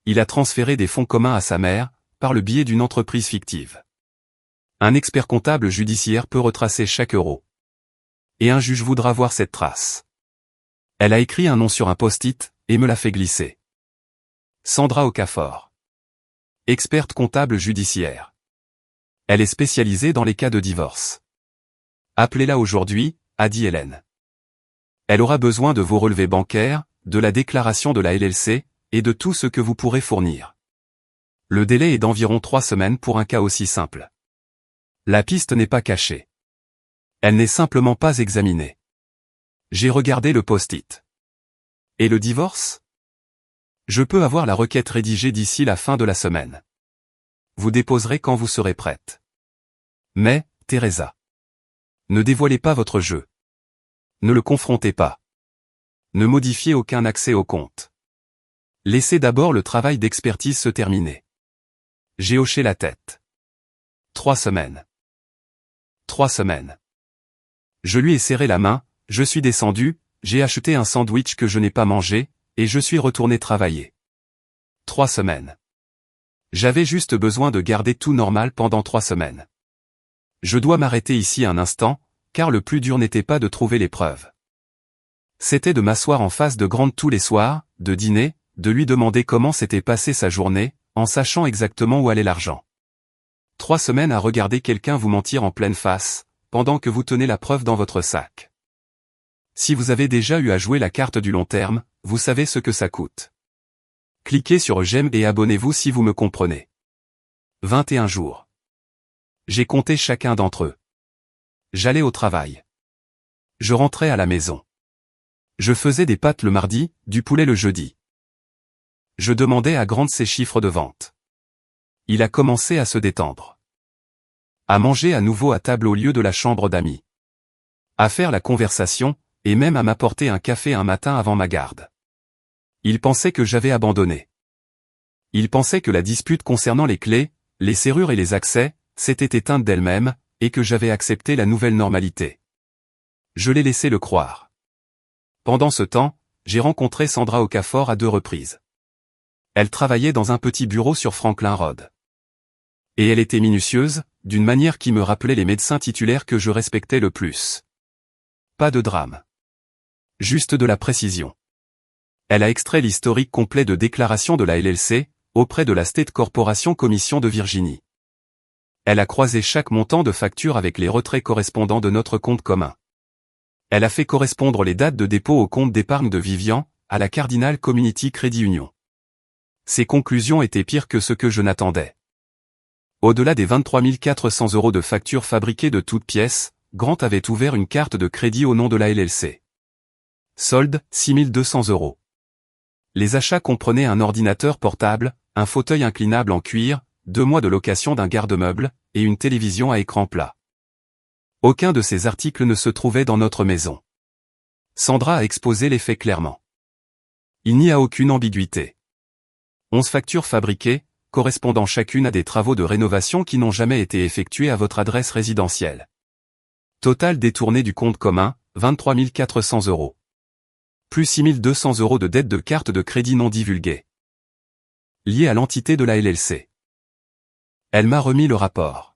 Il a transféré des fonds communs à sa mère, par le biais d'une entreprise fictive. Un expert comptable judiciaire peut retracer chaque euro. Et un juge voudra voir cette trace. Elle a écrit un nom sur un post-it, et me l'a fait glisser. Sandra Okafor. Experte comptable judiciaire. Elle est spécialisée dans les cas de divorce. Appelez-la aujourd'hui, a dit Hélène. Elle aura besoin de vos relevés bancaires, de la déclaration de la LLC, et de tout ce que vous pourrez fournir. Le délai est d'environ 3 semaines pour un cas aussi simple. La piste n'est pas cachée. Elle n'est simplement pas examinée. J'ai regardé le post-it. Et le divorce? Je peux avoir la requête rédigée d'ici la fin de la semaine. Vous déposerez quand vous serez prête. Mais, Teresa. Ne dévoilez pas votre jeu. Ne le confrontez pas. Ne modifiez aucun accès au compte. Laissez d'abord le travail d'expertise se terminer. J'ai hoché la tête. 3 semaines. 3 semaines. Je lui ai serré la main, je suis descendu, j'ai acheté un sandwich que je n'ai pas mangé, et je suis retourné travailler. 3 semaines. J'avais juste besoin de garder tout normal pendant 3 semaines. Je dois m'arrêter ici un instant, car le plus dur n'était pas de trouver les preuves. C'était de m'asseoir en face de Grant tous les soirs, de dîner, de lui demander comment s'était passée sa journée, en sachant exactement où allait l'argent. 3 semaines à regarder quelqu'un vous mentir en pleine face, pendant que vous tenez la preuve dans votre sac. Si vous avez déjà eu à jouer la carte du long terme, vous savez ce que ça coûte. Cliquez sur j'aime et abonnez-vous si vous me comprenez. 21 jours. J'ai compté chacun d'entre eux. J'allais au travail. Je rentrais à la maison. Je faisais des pâtes le mardi, du poulet le jeudi. Je demandais à Grant ses chiffres de vente. Il a commencé à se détendre. À manger à nouveau à table au lieu de la chambre d'amis. À faire la conversation, et même à m'apporter un café un matin avant ma garde. Il pensait que j'avais abandonné. Il pensait que la dispute concernant les clés, les serrures et les accès, s'était éteinte d'elle-même, et que j'avais accepté la nouvelle normalité. Je l'ai laissé le croire. Pendant ce temps, j'ai rencontré Sandra Okafor à 2 reprises. Elle travaillait dans un petit bureau sur Franklin Road. Et elle était minutieuse, d'une manière qui me rappelait les médecins titulaires que je respectais le plus. Pas de drame. Juste de la précision. Elle a extrait l'historique complet de déclaration de la LLC, auprès de la State Corporation Commission de Virginie. Elle a croisé chaque montant de facture avec les retraits correspondants de notre compte commun. Elle a fait correspondre les dates de dépôt au compte d'épargne de Vivian, à la Cardinal Community Credit Union. Ses conclusions étaient pires que ce que je n'attendais. Au-delà des 23 400 € de factures fabriquées de toutes pièces, Grant avait ouvert une carte de crédit au nom de la LLC. Solde, 6 200 €. Les achats comprenaient un ordinateur portable, un fauteuil inclinable en cuir, 2 mois de location d'un garde-meuble, et une télévision à écran plat. Aucun de ces articles ne se trouvait dans notre maison. Sandra a exposé les faits clairement. Il n'y a aucune ambiguïté. 11 factures fabriquées, correspondant chacune à des travaux de rénovation qui n'ont jamais été effectués à votre adresse résidentielle. Total détourné du compte commun, 23 400 €. Plus 6 200 € de dettes de carte de crédit non divulguées. Liées à l'entité de la LLC. Elle m'a remis le rapport.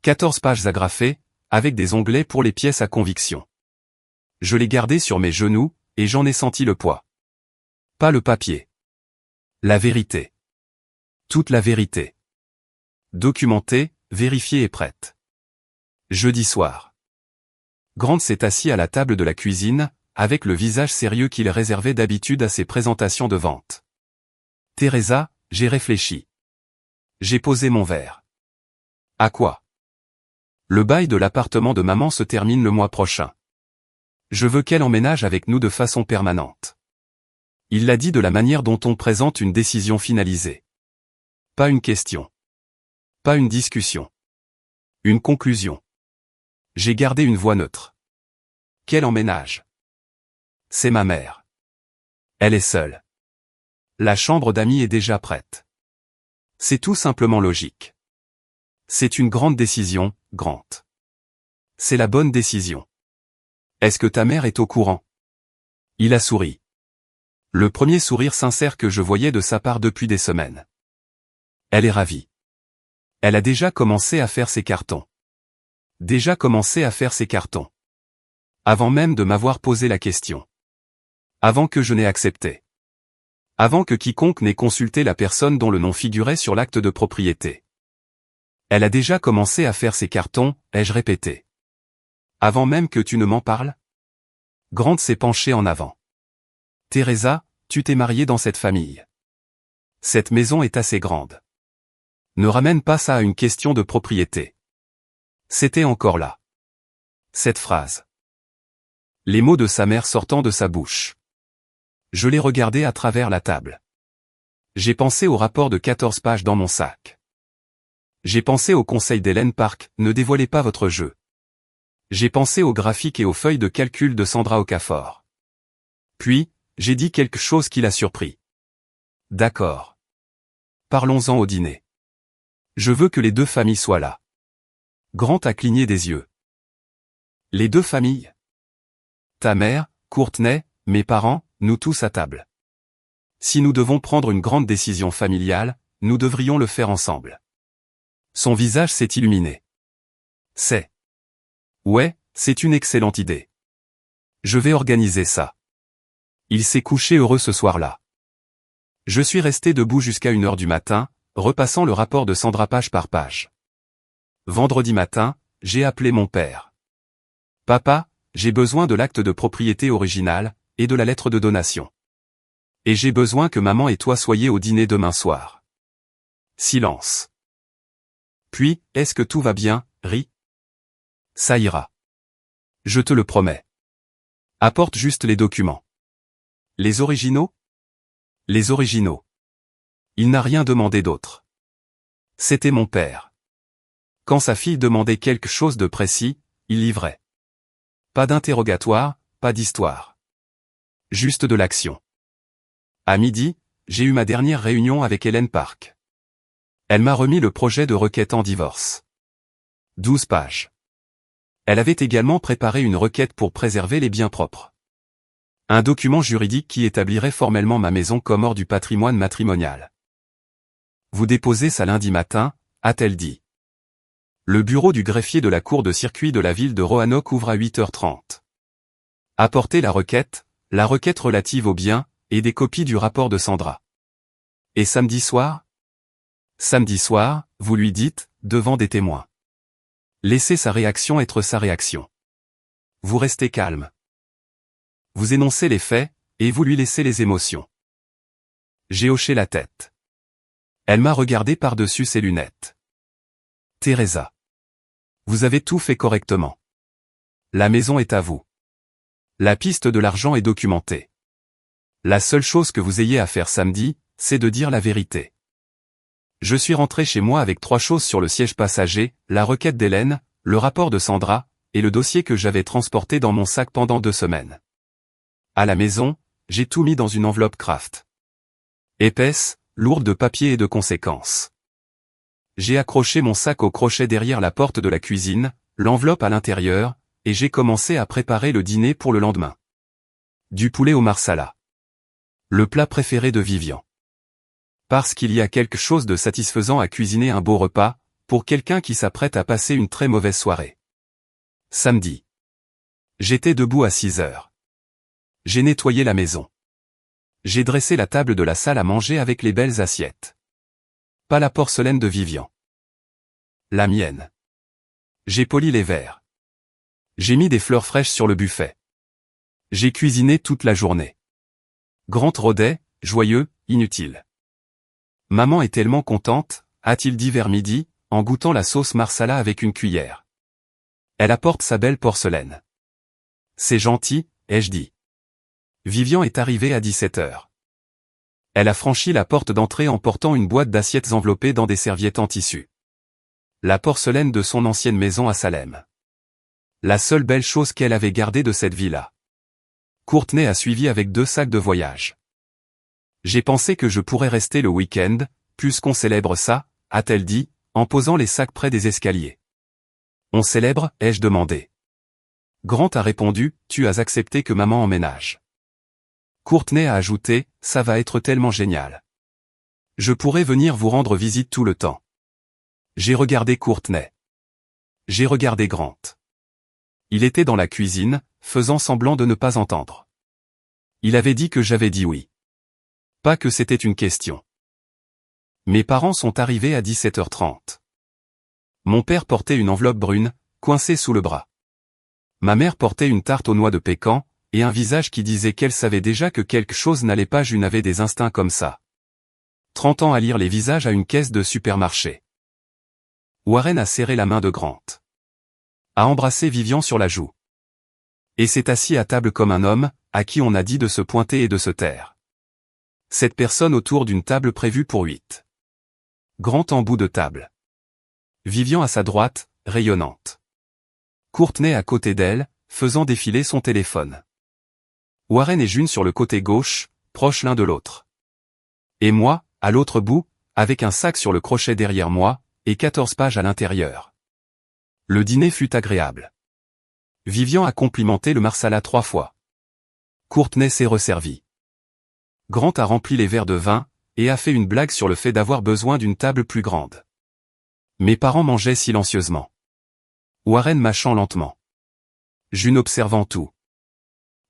14 pages agrafées, avec des onglets pour les pièces à conviction. Je l'ai gardé sur mes genoux, et j'en ai senti le poids. Pas le papier. La vérité. Toute la vérité. Documentée, vérifiée et prête. Jeudi soir. Grant s'est assis à la table de la cuisine, avec le visage sérieux qu'il réservait d'habitude à ses présentations de vente. Teresa, j'ai réfléchi. J'ai posé mon verre. À quoi? Le bail de l'appartement de maman se termine le mois prochain. Je veux qu'elle emménage avec nous de façon permanente. Il l'a dit de la manière dont on présente une décision finalisée. Pas une question. Pas une discussion. Une conclusion. J'ai gardé une voix neutre. Qu'elle emménage. C'est ma mère. Elle est seule. La chambre d'amis est déjà prête. C'est tout simplement logique. C'est une grande décision, Grant. C'est la bonne décision. Est-ce que ta mère est au courant? Il a souri. Le premier sourire sincère que je voyais de sa part depuis des semaines. Elle est ravie. Elle a déjà commencé à faire ses cartons. Déjà commencé à faire ses cartons. Avant même de m'avoir posé la question. Avant que je n'ai accepté. Avant que quiconque n'ait consulté la personne dont le nom figurait sur l'acte de propriété. Elle a déjà commencé à faire ses cartons, ai-je répété. Avant même que tu ne m'en parles? Grant s'est penché en avant. Teresa, tu t'es mariée dans cette famille. Cette maison est assez grande. Ne ramène pas ça à une question de propriété. C'était encore là. Cette phrase. Les mots de sa mère sortant de sa bouche. Je l'ai regardé à travers la table. J'ai pensé au rapport de 14 pages dans mon sac. J'ai pensé au conseil d'Hélène Park, ne dévoilez pas votre jeu. J'ai pensé aux graphiques et aux feuilles de calcul de Sandra Okafor. Puis, j'ai dit quelque chose qui l'a surpris. D'accord. Parlons-en au dîner. Je veux que les deux familles soient là. Grant a cligné des yeux. Les deux familles? Ta mère, Courtney, mes parents, nous tous à table. Si nous devons prendre une grande décision familiale, nous devrions le faire ensemble. Son visage s'est illuminé. Ouais, c'est une excellente idée. Je vais organiser ça. Il s'est couché heureux ce soir-là. Je suis resté debout jusqu'à 1h du matin, repassant le rapport de Sandra page par page. Vendredi matin, j'ai appelé mon père. Papa, j'ai besoin de l'acte de propriété original, et de la lettre de donation. Et j'ai besoin que maman et toi soyez au dîner demain soir. Silence. Puis, est-ce que tout va bien, Ri? Ça ira. Je te le promets. Apporte juste les documents. Les originaux? Les originaux. Il n'a rien demandé d'autre. C'était mon père. Quand sa fille demandait quelque chose de précis, il livrait. Pas d'interrogatoire, pas d'histoire. Juste de l'action. À midi, j'ai eu ma dernière réunion avec Hélène Park. Elle m'a remis le projet de requête en divorce. 12 pages. Elle avait également préparé une requête pour préserver les biens propres. Un document juridique qui établirait formellement ma maison comme hors du patrimoine matrimonial. Vous déposez ça lundi matin, a-t-elle dit. Le bureau du greffier de la cour de circuit de la ville de Roanoke ouvre à 8h30. Apportez la requête relative aux biens, et des copies du rapport de Sandra. Et samedi soir? Samedi soir, vous lui dites, devant des témoins. Laissez sa réaction être sa réaction. Vous restez calme. Vous énoncez les faits, et vous lui laissez les émotions. J'ai hoché la tête. Elle m'a regardé par-dessus ses lunettes. Teresa. Vous avez tout fait correctement. La maison est à vous. La piste de l'argent est documentée. La seule chose que vous ayez à faire samedi, c'est de dire la vérité. Je suis rentré chez moi avec 3 choses sur le siège passager, la requête d'Hélène, le rapport de Sandra, et le dossier que j'avais transporté dans mon sac pendant 2 semaines. À la maison, j'ai tout mis dans une enveloppe Kraft. Épaisse, lourde de papier et de conséquences. J'ai accroché mon sac au crochet derrière la porte de la cuisine, l'enveloppe à l'intérieur, et j'ai commencé à préparer le dîner pour le lendemain. Du poulet au marsala. Le plat préféré de Vivian. Parce qu'il y a quelque chose de satisfaisant à cuisiner un beau repas, pour quelqu'un qui s'apprête à passer une très mauvaise soirée. Samedi. J'étais debout à 6h. J'ai nettoyé la maison. J'ai dressé la table de la salle à manger avec les belles assiettes. Pas la porcelaine de Vivian. La mienne. J'ai poli les verres. J'ai mis des fleurs fraîches sur le buffet. J'ai cuisiné toute la journée. Grant rôdait, joyeux, inutile. Maman est tellement contente, a-t-il dit vers midi, en goûtant la sauce marsala avec une cuillère. Elle apporte sa belle porcelaine. C'est gentil, ai-je dit. Vivian est arrivée à 17h. Elle a franchi la porte d'entrée en portant une boîte d'assiettes enveloppées dans des serviettes en tissu. La porcelaine de son ancienne maison à Salem. La seule belle chose qu'elle avait gardée de cette villa. Courtney a suivi avec 2 sacs de voyage. J'ai pensé que je pourrais rester le week-end, puisqu'on célèbre ça, a-t-elle dit, en posant les sacs près des escaliers. On célèbre, ai-je demandé. Grant a répondu, tu as accepté que maman emménage. Courtney a ajouté, ça va être tellement génial. Je pourrais venir vous rendre visite tout le temps. J'ai regardé Courtney. J'ai regardé Grant. Il était dans la cuisine, faisant semblant de ne pas entendre. Il avait dit que j'avais dit oui. Pas que c'était une question. Mes parents sont arrivés à 17h30. Mon père portait une enveloppe brune, coincée sous le bras. Ma mère portait une tarte aux noix de pécan, et un visage qui disait qu'elle savait déjà que quelque chose n'allait pas. Je n'avais des instincts comme ça. 30 ans à lire les visages à une caisse de supermarché. Warren a serré la main de Grant. A embrassé Vivian sur la joue. Et s'est assis à table comme un homme, à qui on a dit de se pointer et de se taire. 7 personnes autour d'une table prévue pour 8. Grant en bout de table. Vivian à sa droite, rayonnante. Courtney à côté d'elle, faisant défiler son téléphone. Warren et June sur le côté gauche, proches l'un de l'autre. Et moi, à l'autre bout, avec un sac sur le crochet derrière moi, et 14 pages à l'intérieur. Le dîner fut agréable. Vivian a complimenté le Marsala 3 fois. Courtney s'est resservi. Grant a rempli les verres de vin, et a fait une blague sur le fait d'avoir besoin d'une table plus grande. Mes parents mangeaient silencieusement. Warren mâchant lentement. June observant tout.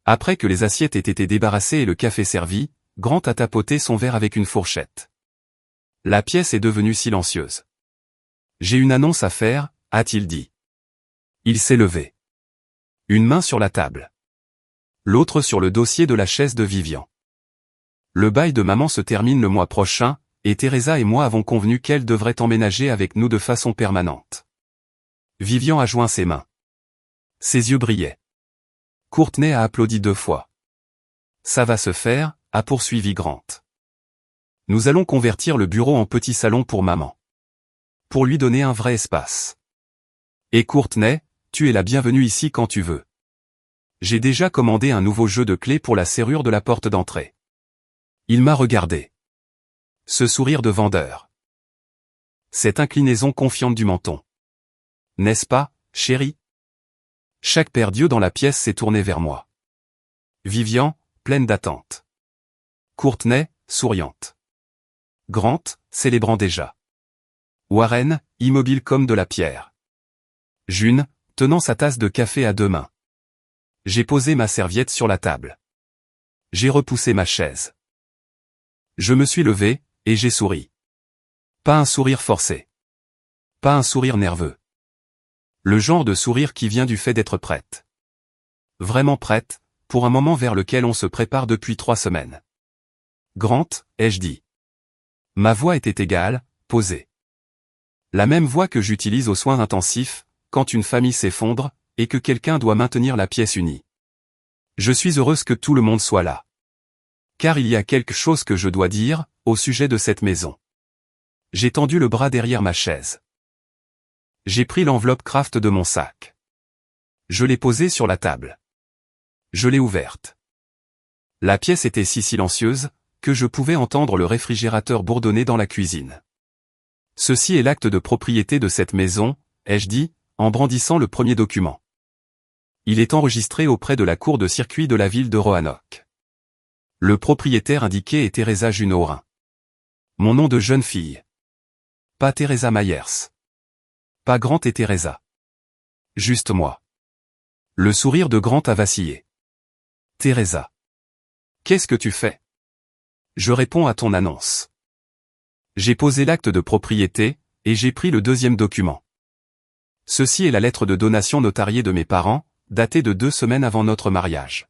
Après que les assiettes aient été débarrassées et le café servi, Grant a tapoté son verre avec une fourchette. La pièce est devenue silencieuse. J'ai une annonce à faire, a-t-il dit. Il s'est levé. Une main sur la table. L'autre sur le dossier de la chaise de Vivian. Le bail de maman se termine le mois prochain, et Teresa et moi avons convenu qu'elle devrait emménager avec nous de façon permanente. Vivian a joint ses mains. Ses yeux brillaient. Courtney a applaudi 2 fois. Ça va se faire, a poursuivi Grant. Nous allons convertir le bureau en petit salon pour maman. Pour lui donner un vrai espace. Et Courtney, tu es la bienvenue ici quand tu veux. J'ai déjà commandé un nouveau jeu de clés pour la serrure de la porte d'entrée. Il m'a regardé. Ce sourire de vendeur. Cette inclinaison confiante du menton. N'est-ce pas, chérie? Chaque paire d'yeux dans la pièce s'est tourné vers moi. Vivian, pleine d'attente. Courtney, souriante. Grant, célébrant déjà. Warren, immobile comme de la pierre. June, tenant sa tasse de café à 2 mains. J'ai posé ma serviette sur la table. J'ai repoussé ma chaise. Je me suis levé, et j'ai souri. Pas un sourire forcé. Pas un sourire nerveux. Le genre de sourire qui vient du fait d'être prête. Vraiment prête, pour un moment vers lequel on se prépare depuis 3 semaines. Grant, ai-je dit. Ma voix était égale, posée. La même voix que j'utilise aux soins intensifs, quand une famille s'effondre, et que quelqu'un doit maintenir la pièce unie. Je suis heureuse que tout le monde soit là. Car il y a quelque chose que je dois dire, au sujet de cette maison. J'ai tendu le bras derrière ma chaise. J'ai pris l'enveloppe Kraft de mon sac. Je l'ai posée sur la table. Je l'ai ouverte. La pièce était si silencieuse, que je pouvais entendre le réfrigérateur bourdonner dans la cuisine. Ceci est l'acte de propriété de cette maison, ai-je dit, en brandissant le premier document. Il est enregistré auprès de la cour de circuit de la ville de Roanoke. Le propriétaire indiqué est Teresa Junorin. Mon nom de jeune fille. Pas Teresa Myers. Pas Grant et Teresa. Juste moi. Le sourire de Grant a vacillé. Teresa. Qu'est-ce que tu fais? Je réponds à ton annonce. J'ai posé l'acte de propriété, et j'ai pris le 2e document. Ceci est la lettre de donation notariée de mes parents, datée de 2 semaines avant notre mariage.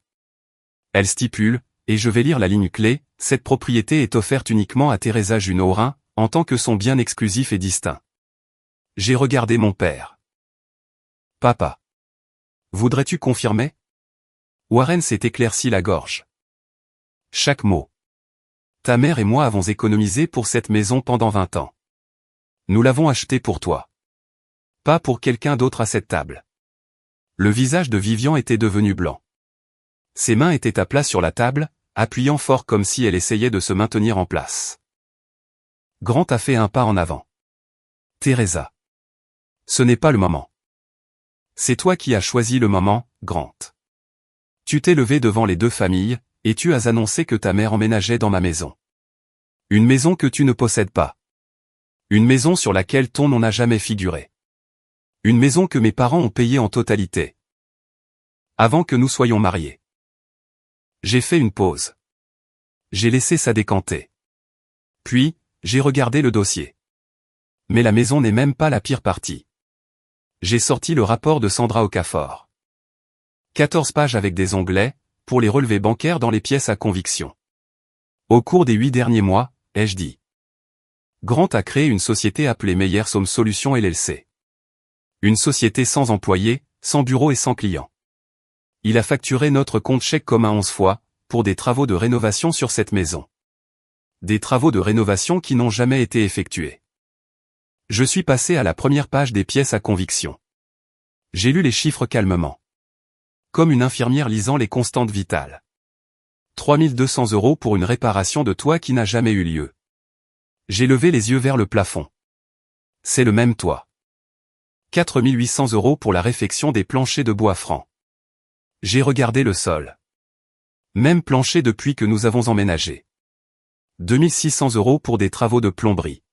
Elle stipule, et je vais lire la ligne clé, cette propriété est offerte uniquement à Teresa Junorin, en tant que son bien exclusif et distinct. J'ai regardé mon père. Papa. Voudrais-tu confirmer? Warren s'est éclairci la gorge. Chaque mot. Ta mère et moi avons économisé pour cette maison pendant 20 ans. Nous l'avons achetée pour toi. Pas pour quelqu'un d'autre à cette table. Le visage de Vivian était devenu blanc. Ses mains étaient à plat sur la table, appuyant fort comme si elle essayait de se maintenir en place. Grant a fait un pas en avant. Teresa. Ce n'est pas le moment. C'est toi qui as choisi le moment, Grant. Tu t'es levé devant les 2 familles, et tu as annoncé que ta mère emménageait dans ma maison. Une maison que tu ne possèdes pas. Une maison sur laquelle ton nom n'a jamais figuré. Une maison que mes parents ont payée en totalité. Avant que nous soyons mariés. J'ai fait une pause. J'ai laissé ça décanter. Puis, j'ai regardé le dossier. Mais la maison n'est même pas la pire partie. J'ai sorti le rapport de Sandra Okafor. 14 pages avec des onglets, pour les relevés bancaires dans les pièces à conviction. Au cours des 8 derniers mois, ai-je dit. Grant a créé une société appelée Myers Home Solutions LLC. Une société sans employés, sans bureau et sans clients. Il a facturé notre compte chèque commun 11 fois, pour des travaux de rénovation sur cette maison. Des travaux de rénovation qui n'ont jamais été effectués. Je suis passé à la première page des pièces à conviction. J'ai lu les chiffres calmement. Comme une infirmière lisant les constantes vitales. 3 200 € pour une réparation de toit qui n'a jamais eu lieu. J'ai levé les yeux vers le plafond. C'est le même toit. 4 800 € pour la réfection des planchers de bois franc. J'ai regardé le sol. Même plancher depuis que nous avons emménagé. 2 600 € pour des travaux de plomberie.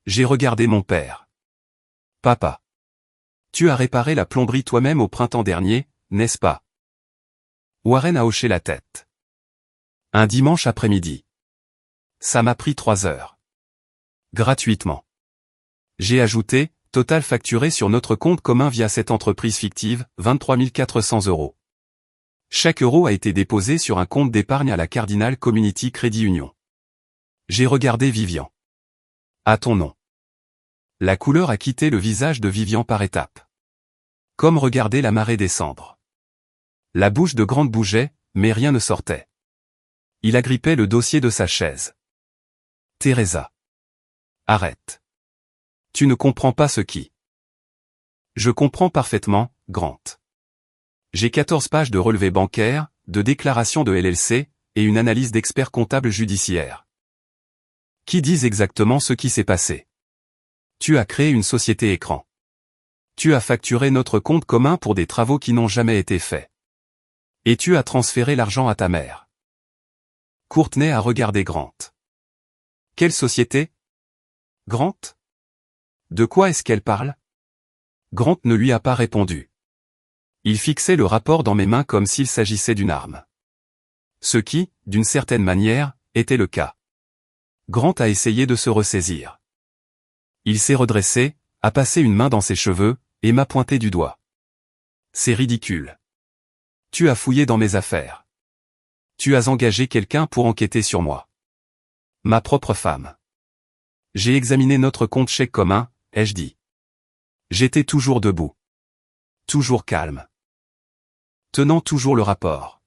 J'ai regardé mon père. Papa. Tu as réparé la plomberie toi-même au printemps dernier, n'est-ce pas? Warren a hoché la tête. Un dimanche après-midi. Ça m'a pris 3 heures. Gratuitement. J'ai ajouté, total facturé sur notre compte commun via cette entreprise fictive, 23 400 €. Chaque euro a été déposé sur un compte d'épargne à la Cardinal Community Credit Union. J'ai regardé Vivian. À ton nom. La couleur a quitté le visage de Vivian par étapes. Comme regarder la marée descendre. La bouche de Grant bougeait, mais rien ne sortait. Il agrippait le dossier de sa chaise. Teresa. Arrête. Tu ne comprends pas ce qui. Je comprends parfaitement, Grant. J'ai 14 pages de relevés bancaires, de déclarations de LLC, et une analyse d'experts comptables judiciaires. Qui disent exactement ce qui s'est passé. Tu as créé une société écran. Tu as facturé notre compte commun pour des travaux qui n'ont jamais été faits. Et tu as transféré l'argent à ta mère. Courtney a regardé Grant. Quelle société? Grant? De quoi est-ce qu'elle parle? Grant ne lui a pas répondu. Il fixait le rapport dans mes mains comme s'il s'agissait d'une arme. Ce qui, d'une certaine manière, était le cas. Grant a essayé de se ressaisir. Il s'est redressé, a passé une main dans ses cheveux, et m'a pointé du doigt. C'est ridicule. Tu as fouillé dans mes affaires. Tu as engagé quelqu'un pour enquêter sur moi. Ma propre femme. J'ai examiné notre compte chèque commun, ai-je dit. J'étais toujours debout. Toujours calme. Tenant toujours le rapport.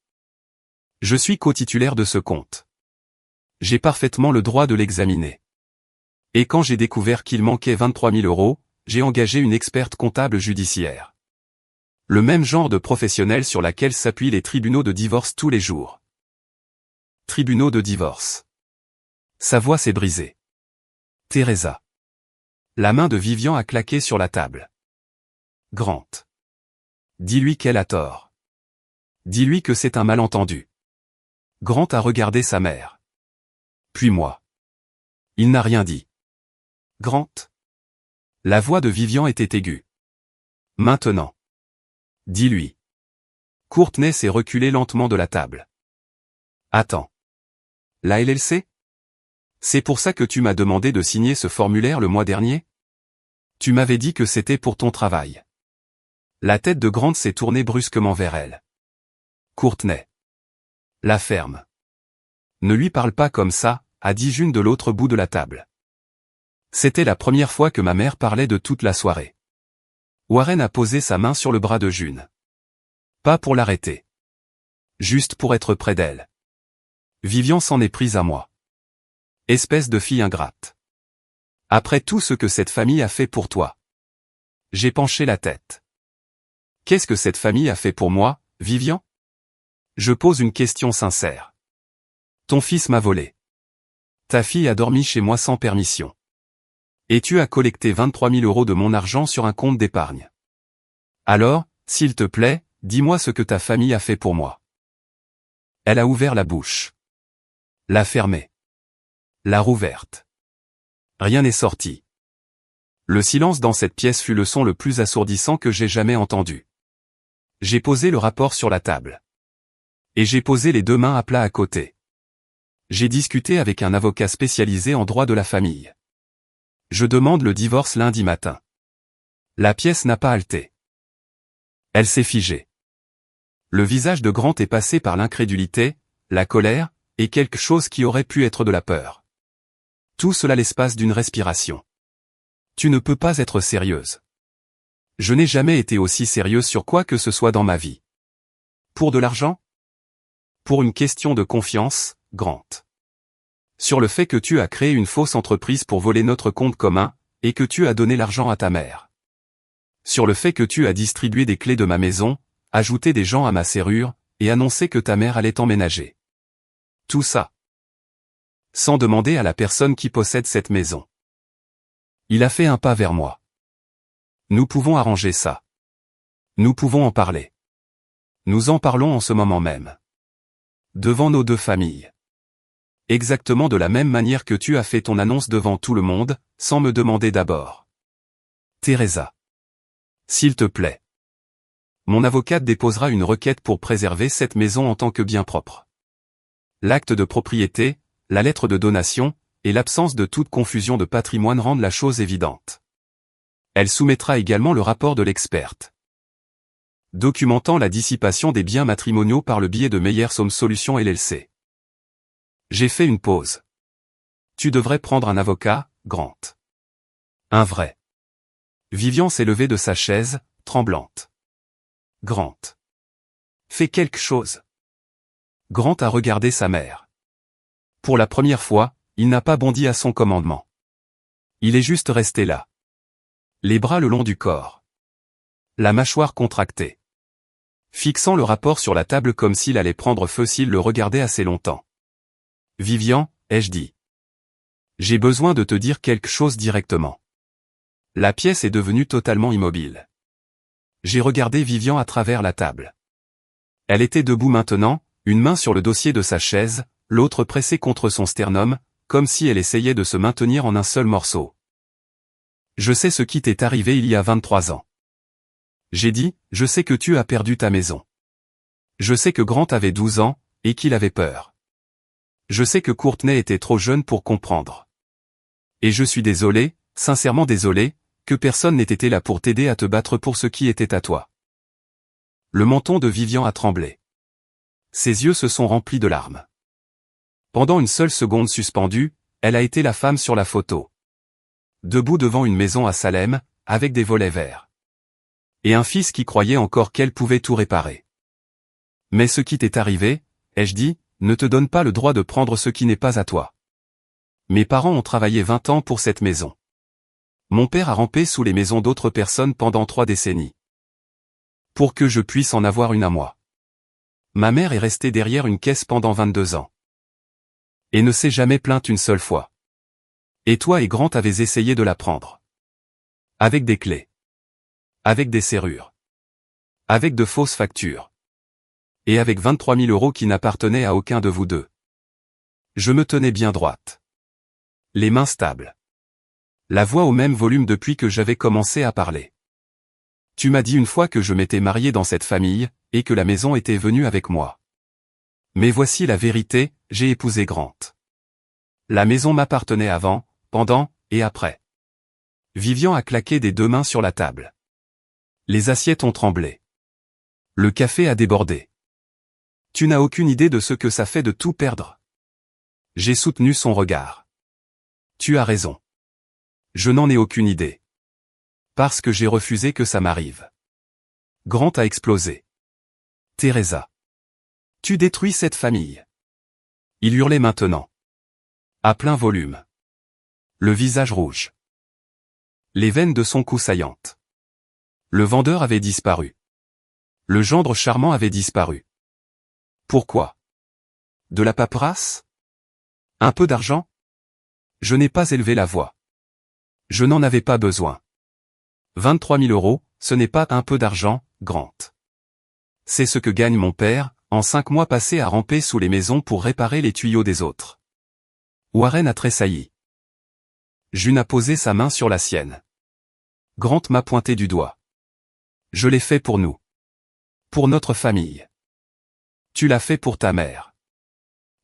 Je suis co-titulaire de ce compte. J'ai parfaitement le droit de l'examiner. Et quand j'ai découvert qu'il manquait 23 000 €, j'ai engagé une experte comptable judiciaire. Le même genre de professionnel sur laquelle s'appuient les tribunaux de divorce tous les jours. Tribunaux de divorce. Sa voix s'est brisée. Teresa. La main de Vivian a claqué sur la table. Grant. Dis-lui qu'elle a tort. Dis-lui que c'est un malentendu. Grant a regardé sa mère. Puis moi. Il n'a rien dit. Grant. La voix de Vivian était aiguë. Maintenant. Dis-lui. Courtney s'est reculé lentement de la table. Attends. La LLC? C'est pour ça que tu m'as demandé de signer ce formulaire le mois dernier? Tu m'avais dit que c'était pour ton travail. La tête de Grant s'est tournée brusquement vers elle. Courtney. La ferme. Ne lui parle pas comme ça, a dit June de l'autre bout de la table. C'était la première fois que ma mère parlait de toute la soirée. Warren a posé sa main sur le bras de June. Pas pour l'arrêter. Juste pour être près d'elle. Vivian s'en est prise à moi. Espèce de fille ingrate. Après tout ce que cette famille a fait pour toi. J'ai penché la tête. Qu'est-ce que cette famille a fait pour moi, Vivian? Je pose une question sincère. Ton fils m'a volé. Ta fille a dormi chez moi sans permission. Et tu as collecté 23 000 € de mon argent sur un compte d'épargne. Alors, s'il te plaît, dis-moi ce que ta famille a fait pour moi. Elle a ouvert la bouche. L'a fermée. L'a rouverte. Rien n'est sorti. Le silence dans cette pièce fut le son le plus assourdissant que j'ai jamais entendu. J'ai posé le rapport sur la table. Et j'ai posé les 2 mains à plat à côté. J'ai discuté avec un avocat spécialisé en droit de la famille. Je demande le divorce lundi matin. La pièce n'a pas halté. Elle s'est figée. Le visage de Grant est passé par l'incrédulité, la colère, et quelque chose qui aurait pu être de la peur. Tout cela l'espace d'une respiration. Tu ne peux pas être sérieuse. Je n'ai jamais été aussi sérieuse sur quoi que ce soit dans ma vie. Pour de l'argent? Pour une question de confiance, Grant. Sur le fait que tu as créé une fausse entreprise pour voler notre compte commun, et que tu as donné l'argent à ta mère. Sur le fait que tu as distribué des clés de ma maison, ajouté des gens à ma serrure, et annoncé que ta mère allait emménager. Tout ça. sans demander à la personne qui possède cette maison. Il a fait un pas vers moi. Nous pouvons arranger ça. Nous pouvons en parler. Nous en parlons en ce moment même. Devant nos deux familles. Exactement de la même manière que tu as fait ton annonce devant tout le monde, sans me demander d'abord. Teresa. S'il te plaît. Mon avocate déposera une requête pour préserver cette maison en tant que bien propre. L'acte de propriété, la lettre de donation, et l'absence de toute confusion de patrimoine rendent la chose évidente. Elle soumettra également le rapport de l'experte, documentant la dissipation des biens matrimoniaux par le biais de Meyers Home Solutions LLC. J'ai fait une pause. Tu devrais prendre un avocat, Grant. Un vrai. Vivian s'est levée de sa chaise, tremblante. Grant. Fais quelque chose. Grant a regardé sa mère. Pour la première fois, il n'a pas bondi à son commandement. Il est juste resté là. Les bras le long du corps. La mâchoire contractée. Fixant le rapport sur la table comme s'il allait prendre feu s'il le regardait assez longtemps. Vivian, ai-je dit. J'ai besoin de te dire quelque chose directement. La pièce est devenue totalement immobile. J'ai regardé Vivian à travers la table. Elle était debout maintenant, une main sur le dossier de sa chaise, l'autre pressée contre son sternum, comme si elle essayait de se maintenir en un seul morceau. Je sais ce qui t'est arrivé il y a 23 ans. J'ai dit, je sais que tu as perdu ta maison. Je sais que Grant avait 12 ans, et qu'il avait peur. Je sais que Courtney était trop jeune pour comprendre. Et je suis désolé, sincèrement désolé, que personne n'ait été là pour t'aider à te battre pour ce qui était à toi. Le menton de Vivian a tremblé. Ses yeux se sont remplis de larmes. Pendant une seule seconde suspendue, elle a été la femme sur la photo. Debout devant une maison à Salem, avec des volets verts. Et un fils qui croyait encore qu'elle pouvait tout réparer. Mais ce qui t'est arrivé, ai-je dit, ne te donne pas le droit de prendre ce qui n'est pas à toi. Mes parents ont travaillé 20 ans pour cette maison. Mon père a rampé sous les maisons d'autres personnes pendant 3 décennies. Pour que je puisse en avoir une à moi. Ma mère est restée derrière une caisse pendant 22 ans. Et ne s'est jamais plainte une seule fois. Et toi et Grant avez essayé de la prendre. Avec des clés. Avec des serrures. Avec de fausses factures. Et avec 23 000 € qui n'appartenaient à aucun de vous deux. Je me tenais bien droite. Les mains stables. La voix au même volume depuis que j'avais commencé à parler. Tu m'as dit une fois que je m'étais marié dans cette famille, et que la maison était venue avec moi. Mais voici la vérité, j'ai épousé Grant. La maison m'appartenait avant, pendant, et après. Vivian a claqué des 2 mains sur la table. Les assiettes ont tremblé. Le café a débordé. Tu n'as aucune idée de ce que ça fait de tout perdre. J'ai soutenu son regard. Tu as raison. Je n'en ai aucune idée. Parce que j'ai refusé que ça m'arrive. Grant a explosé. Teresa. Tu détruis cette famille. Il hurlait maintenant. À plein volume. Le visage rouge. Les veines de son cou saillantes. Le vendeur avait disparu. Le gendre charmant avait disparu. Pourquoi? De la paperasse? Un peu d'argent? Je n'ai pas élevé la voix. Je n'en avais pas besoin. 23 000 €, ce n'est pas un peu d'argent, Grant. C'est ce que gagne mon père, en 5 mois passés à ramper sous les maisons pour réparer les tuyaux des autres. Warren a tressailli. June a posé sa main sur la sienne. Grant m'a pointé du doigt. Je l'ai fait pour nous. Pour notre famille. Tu l'as fait pour ta mère.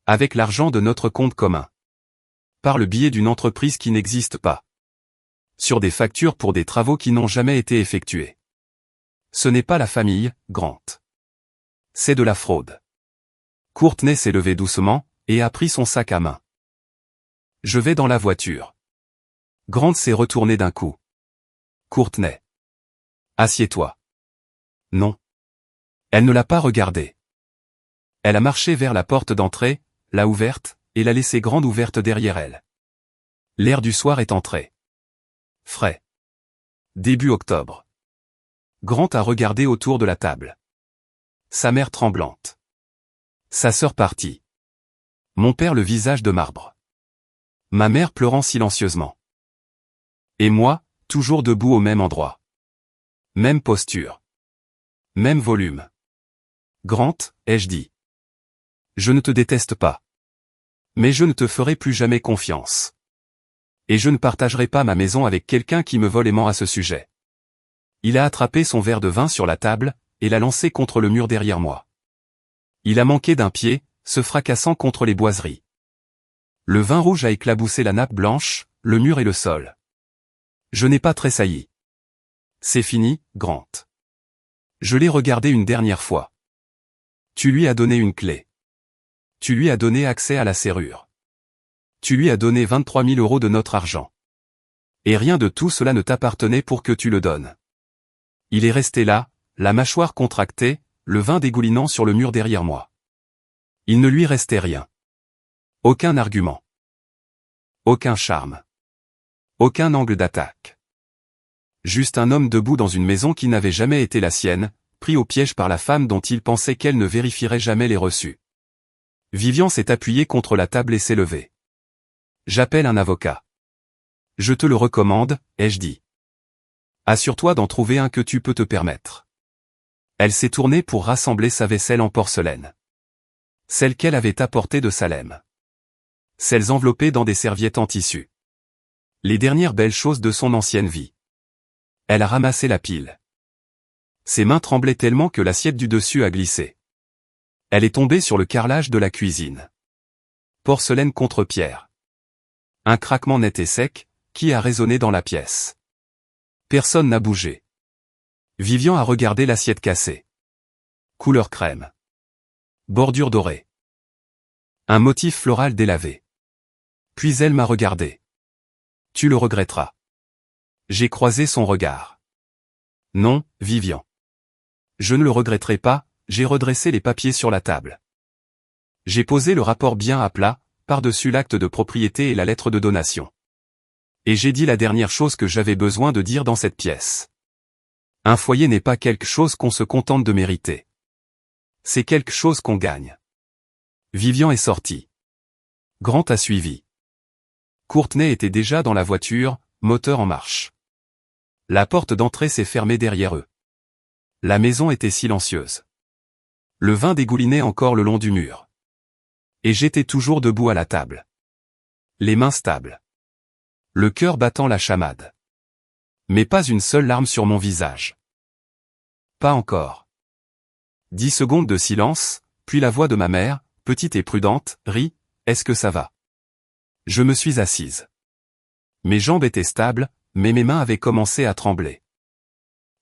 Avec l'argent de notre compte commun. Par le biais d'une entreprise qui n'existe pas. Sur des factures pour des travaux qui n'ont jamais été effectués. Ce n'est pas la famille, Grant. C'est de la fraude. Courtney s'est levée doucement, et a pris son sac à main. Je vais dans la voiture. Grant s'est retourné d'un coup. Courtney. Assieds-toi. Non. Elle ne l'a pas regardé. Elle a marché vers la porte d'entrée, l'a ouverte, et l'a laissée grande ouverte derrière elle. L'air du soir est entré. Frais. Début octobre. Grant a regardé autour de la table. Sa mère tremblante. Sa sœur partie. Mon père le visage de marbre. Ma mère pleurant silencieusement. Et moi, toujours debout au même endroit. Même posture. Même volume. Grant, ai-je dit. Je ne te déteste pas. Mais je ne te ferai plus jamais confiance. Et je ne partagerai pas ma maison avec quelqu'un qui me vole et ment à ce sujet. Il a attrapé son verre de vin sur la table, et l'a lancé contre le mur derrière moi. Il a manqué d'un pied, se fracassant contre les boiseries. Le vin rouge a éclaboussé la nappe blanche, le mur et le sol. Je n'ai pas tressailli. C'est fini, Grant. Je l'ai regardé une dernière fois. Tu lui as donné une clé. Tu lui as donné accès à la serrure. Tu lui as donné 23 000 € de notre argent. Et rien de tout cela ne t'appartenait pour que tu le donnes. Il est resté là, la mâchoire contractée, le vin dégoulinant sur le mur derrière moi. Il ne lui restait rien. Aucun argument. Aucun charme. Aucun angle d'attaque. Juste un homme debout dans une maison qui n'avait jamais été la sienne, pris au piège par la femme dont il pensait qu'elle ne vérifierait jamais les reçus. Vivian s'est appuyé contre la table et s'est levé. J'appelle un avocat. Je te le recommande, ai-je dit. Assure-toi d'en trouver un que tu peux te permettre. Elle s'est tournée pour rassembler sa vaisselle en porcelaine. Celle qu'elle avait apportée de Salem. Celles enveloppées dans des serviettes en tissu. Les dernières belles choses de son ancienne vie. Elle a ramassé la pile. Ses mains tremblaient tellement que l'assiette du dessus a glissé. Elle est tombée sur le carrelage de la cuisine. Porcelaine contre pierre. Un craquement net et sec, qui a résonné dans la pièce. Personne n'a bougé. Vivian a regardé l'assiette cassée. Couleur crème. Bordure dorée. Un motif floral délavé. Puis elle m'a regardé. Tu le regretteras. J'ai croisé son regard. Non, Vivian. Je ne le regretterai pas, j'ai redressé les papiers sur la table. J'ai posé le rapport bien à plat, par-dessus l'acte de propriété et la lettre de donation. Et j'ai dit la dernière chose que j'avais besoin de dire dans cette pièce. Un foyer n'est pas quelque chose qu'on se contente de mériter. C'est quelque chose qu'on gagne. Vivian est sorti. Grant a suivi. Courtney était déjà dans la voiture, moteur en marche. La porte d'entrée s'est fermée derrière eux. La maison était silencieuse. Le vin dégoulinait encore le long du mur. Et j'étais toujours debout à la table. Les mains stables. Le cœur battant la chamade. Mais pas une seule larme sur mon visage. Pas encore. 10 secondes de silence, puis la voix de ma mère, petite et prudente, rit, « Est-ce que ça va ?» Je me suis assise. Mes jambes étaient stables, mais mes mains avaient commencé à trembler.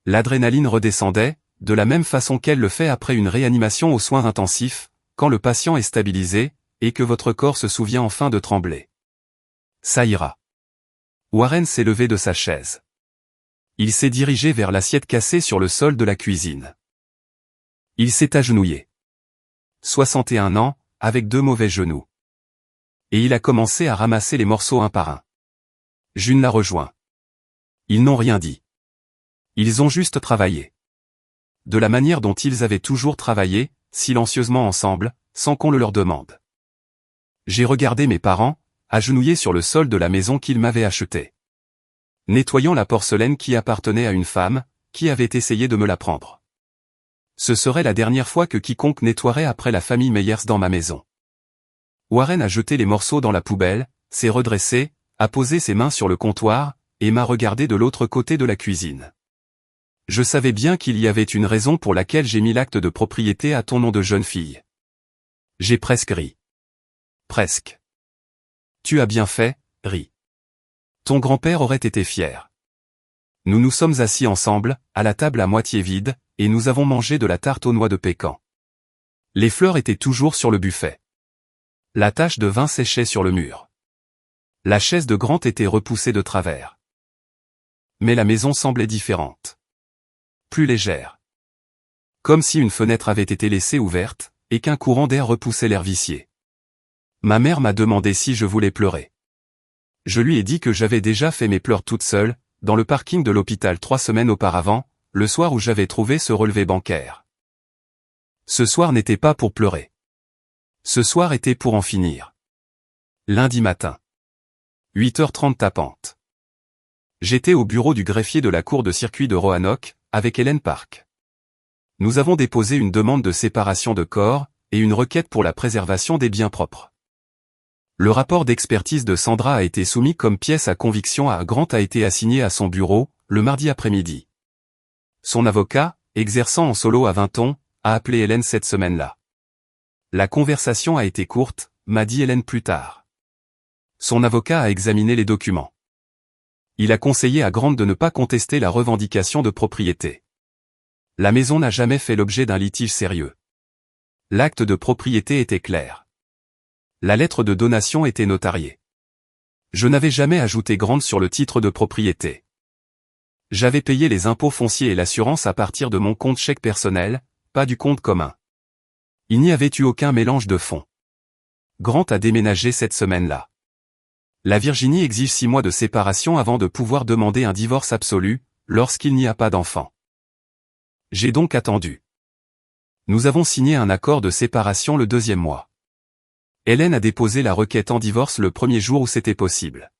L'adrénaline redescendait, de la même façon qu'elle le fait après une réanimation aux soins intensifs, quand le patient est stabilisé, et que votre corps se souvient enfin de trembler. Ça ira. Warren s'est levé de sa chaise. Il s'est dirigé vers l'assiette cassée sur le sol de la cuisine. Il s'est agenouillé. 61 ans, avec 2 mauvais genoux. Et il a commencé à ramasser les morceaux un par un. June l'a rejoint. Ils n'ont rien dit. Ils ont juste travaillé. De la manière dont ils avaient toujours travaillé, silencieusement ensemble, sans qu'on le leur demande. J'ai regardé mes parents, agenouillés sur le sol de la maison qu'ils m'avaient achetée. Nettoyant la porcelaine qui appartenait à une femme, qui avait essayé de me la prendre. Ce serait la dernière fois que quiconque nettoierait après la famille Meyers dans ma maison. Warren a jeté les morceaux dans la poubelle, s'est redressé, a posé ses mains sur le comptoir, et m'a regardé de l'autre côté de la cuisine. Je savais bien qu'il y avait une raison pour laquelle j'ai mis l'acte de propriété à ton nom de jeune fille. J'ai presque ri. Presque. Tu as bien fait, ri. Ton grand-père aurait été fier. Nous nous sommes assis ensemble, à la table à moitié vide, et nous avons mangé de la tarte aux noix de pécan. Les fleurs étaient toujours sur le buffet. La tache de vin séchait sur le mur. La chaise de Grant était repoussée de travers. Mais la maison semblait différente. Plus légère. Comme si une fenêtre avait été laissée ouverte, et qu'un courant d'air repoussait l'air vicié. Ma mère m'a demandé si je voulais pleurer. Je lui ai dit que j'avais déjà fait mes pleurs toute seule, dans le parking de l'hôpital 3 semaines auparavant, le soir où j'avais trouvé ce relevé bancaire. Ce soir n'était pas pour pleurer. Ce soir était pour en finir. Lundi matin. 8h30 tapante. J'étais au bureau du greffier de la cour de circuit de Roanoke, avec Hélène Park. Nous avons déposé une demande de séparation de corps, et une requête pour la préservation des biens propres. Le rapport d'expertise de Sandra a été soumis comme pièce à conviction à Grant a été assigné à son bureau, le mardi après-midi. Son avocat, exerçant en solo à Vinton, a appelé Hélène cette semaine-là. La conversation a été courte, m'a dit Hélène plus tard. Son avocat a examiné les documents. Il a conseillé à Grant de ne pas contester la revendication de propriété. La maison n'a jamais fait l'objet d'un litige sérieux. L'acte de propriété était clair. La lettre de donation était notariée. Je n'avais jamais ajouté Grant sur le titre de propriété. J'avais payé les impôts fonciers et l'assurance à partir de mon compte chèque personnel, pas du compte commun. Il n'y avait eu aucun mélange de fonds. Grant a déménagé cette semaine-là. La Virginie exige 6 mois de séparation avant de pouvoir demander un divorce absolu, lorsqu'il n'y a pas d'enfant. J'ai donc attendu. Nous avons signé un accord de séparation le 2e mois. Hélène a déposé la requête en divorce le premier jour où c'était possible.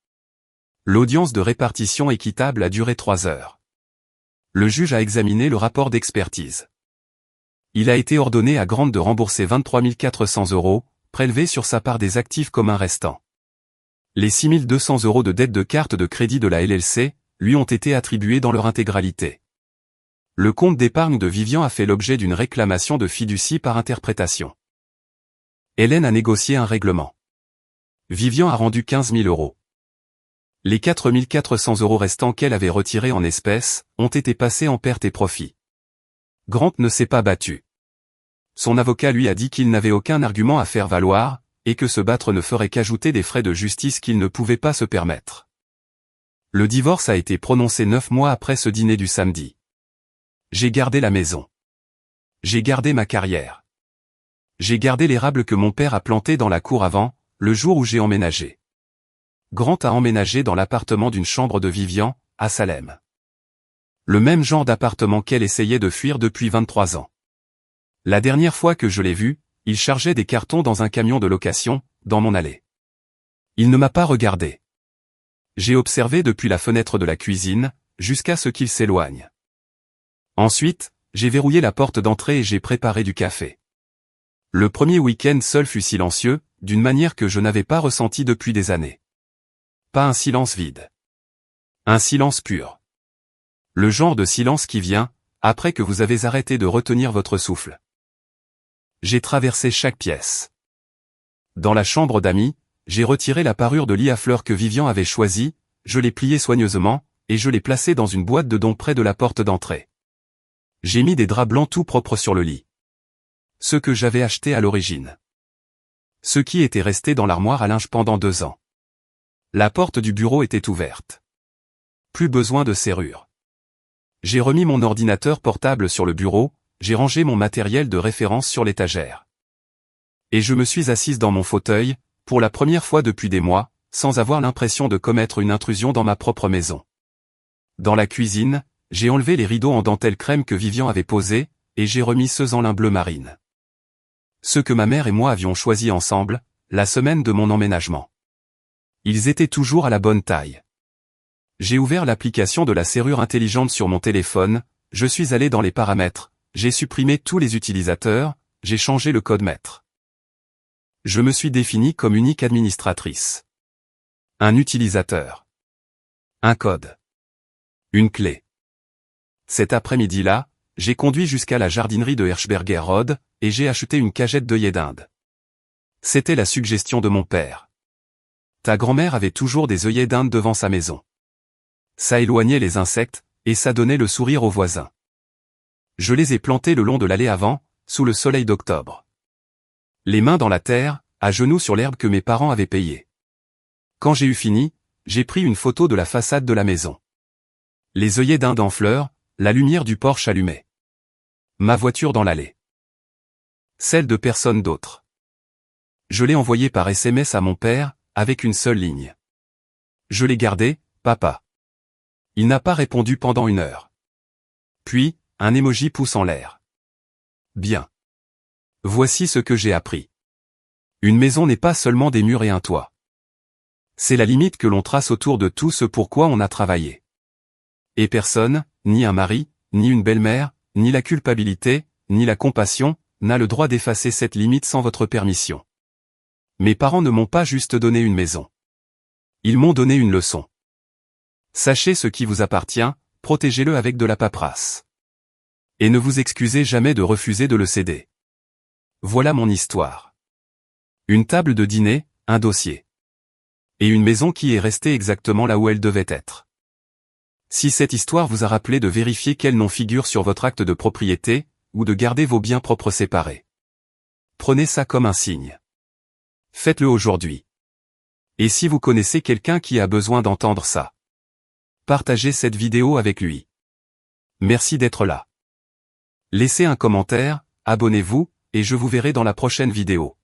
L'audience de répartition équitable a duré 3 heures. Le juge a examiné le rapport d'expertise. Il a été ordonné à Grant de rembourser 23 400 €, prélevés sur sa part des actifs communs restants. Les 6 200 € de dette de carte de crédit de la LLC, lui ont été attribués dans leur intégralité. Le compte d'épargne de Vivian a fait l'objet d'une réclamation de fiducie par interprétation. Hélène a négocié un règlement. Vivian a rendu 15 000 €. Les 4 400 € restants qu'elle avait retirés en espèces, ont été passés en perte et profit. Grant ne s'est pas battu. Son avocat lui a dit qu'il n'avait aucun argument à faire valoir, et que se battre ne ferait qu'ajouter des frais de justice qu'il ne pouvait pas se permettre. Le divorce a été prononcé 9 mois après ce dîner du samedi. J'ai gardé la maison. J'ai gardé ma carrière. J'ai gardé l'érable que mon père a planté dans la cour avant, le jour où j'ai emménagé. Grant a emménagé dans l'appartement d'une chambre de Vivian, à Salem. Le même genre d'appartement qu'elle essayait de fuir depuis 23 ans. La dernière fois que je l'ai vu, il chargeait des cartons dans un camion de location, dans mon allée. Il ne m'a pas regardé. J'ai observé depuis la fenêtre de la cuisine, jusqu'à ce qu'il s'éloigne. Ensuite, j'ai verrouillé la porte d'entrée et j'ai préparé du café. Le premier week-end seul fut silencieux, d'une manière que je n'avais pas ressentie depuis des années. Pas un silence vide. Un silence pur. Le genre de silence qui vient, après que vous avez arrêté de retenir votre souffle. J'ai traversé chaque pièce. Dans la chambre d'amis, j'ai retiré la parure de lit à fleurs que Vivian avait choisie, je l'ai pliée soigneusement, et je l'ai placée dans une boîte de dons près de la porte d'entrée. J'ai mis des draps blancs tout propres sur le lit. Ceux que j'avais achetés à l'origine. Ceux qui étaient restés dans l'armoire à linge pendant 2 ans. La porte du bureau était ouverte. Plus besoin de serrure. J'ai remis mon ordinateur portable sur le bureau, j'ai rangé mon matériel de référence sur l'étagère. Et je me suis assise dans mon fauteuil, pour la première fois depuis des mois, sans avoir l'impression de commettre une intrusion dans ma propre maison. Dans la cuisine, j'ai enlevé les rideaux en dentelle crème que Vivian avait posés, et j'ai remis ceux en lin bleu marine. Ceux que ma mère et moi avions choisis ensemble, la semaine de mon emménagement. Ils étaient toujours à la bonne taille. J'ai ouvert l'application de la serrure intelligente sur mon téléphone, je suis allé dans les paramètres, j'ai supprimé tous les utilisateurs, j'ai changé le code maître. Je me suis définie comme unique administratrice. Un utilisateur. Un code. Une clé. Cet après-midi-là, j'ai conduit jusqu'à la jardinerie de Hirschberger Road, et j'ai acheté une cagette d'œillets d'Inde. C'était la suggestion de mon père. Ta grand-mère avait toujours des œillets d'Inde devant sa maison. Ça éloignait les insectes, et ça donnait le sourire aux voisins. Je les ai plantés le long de l'allée avant, sous le soleil d'octobre. Les mains dans la terre, à genoux sur l'herbe que mes parents avaient payée. Quand j'ai eu fini, j'ai pris une photo de la façade de la maison. Les œillets d'Inde en fleurs, la lumière du porche allumée. Ma voiture dans l'allée. Celle de personne d'autre. Je l'ai envoyée par SMS à mon père, avec une seule ligne. Je l'ai gardée, papa. Il n'a pas répondu pendant 1 heure. Puis, un emoji pouce en l'air. Bien. Voici ce que j'ai appris. Une maison n'est pas seulement des murs et un toit. C'est la limite que l'on trace autour de tout ce pourquoi on a travaillé. Et personne, ni un mari, ni une belle-mère, ni la culpabilité, ni la compassion, n'a le droit d'effacer cette limite sans votre permission. Mes parents ne m'ont pas juste donné une maison. Ils m'ont donné une leçon. Sachez ce qui vous appartient, protégez-le avec de la paperasse. Et ne vous excusez jamais de refuser de le céder. Voilà mon histoire. Une table de dîner, un dossier. Et une maison qui est restée exactement là où elle devait être. Si cette histoire vous a rappelé de vérifier quel nom figure sur votre acte de propriété, ou de garder vos biens propres séparés. Prenez ça comme un signe. Faites-le aujourd'hui. Et si vous connaissez quelqu'un qui a besoin d'entendre ça, partagez cette vidéo avec lui. Merci d'être là. Laissez un commentaire, abonnez-vous, et je vous verrai dans la prochaine vidéo.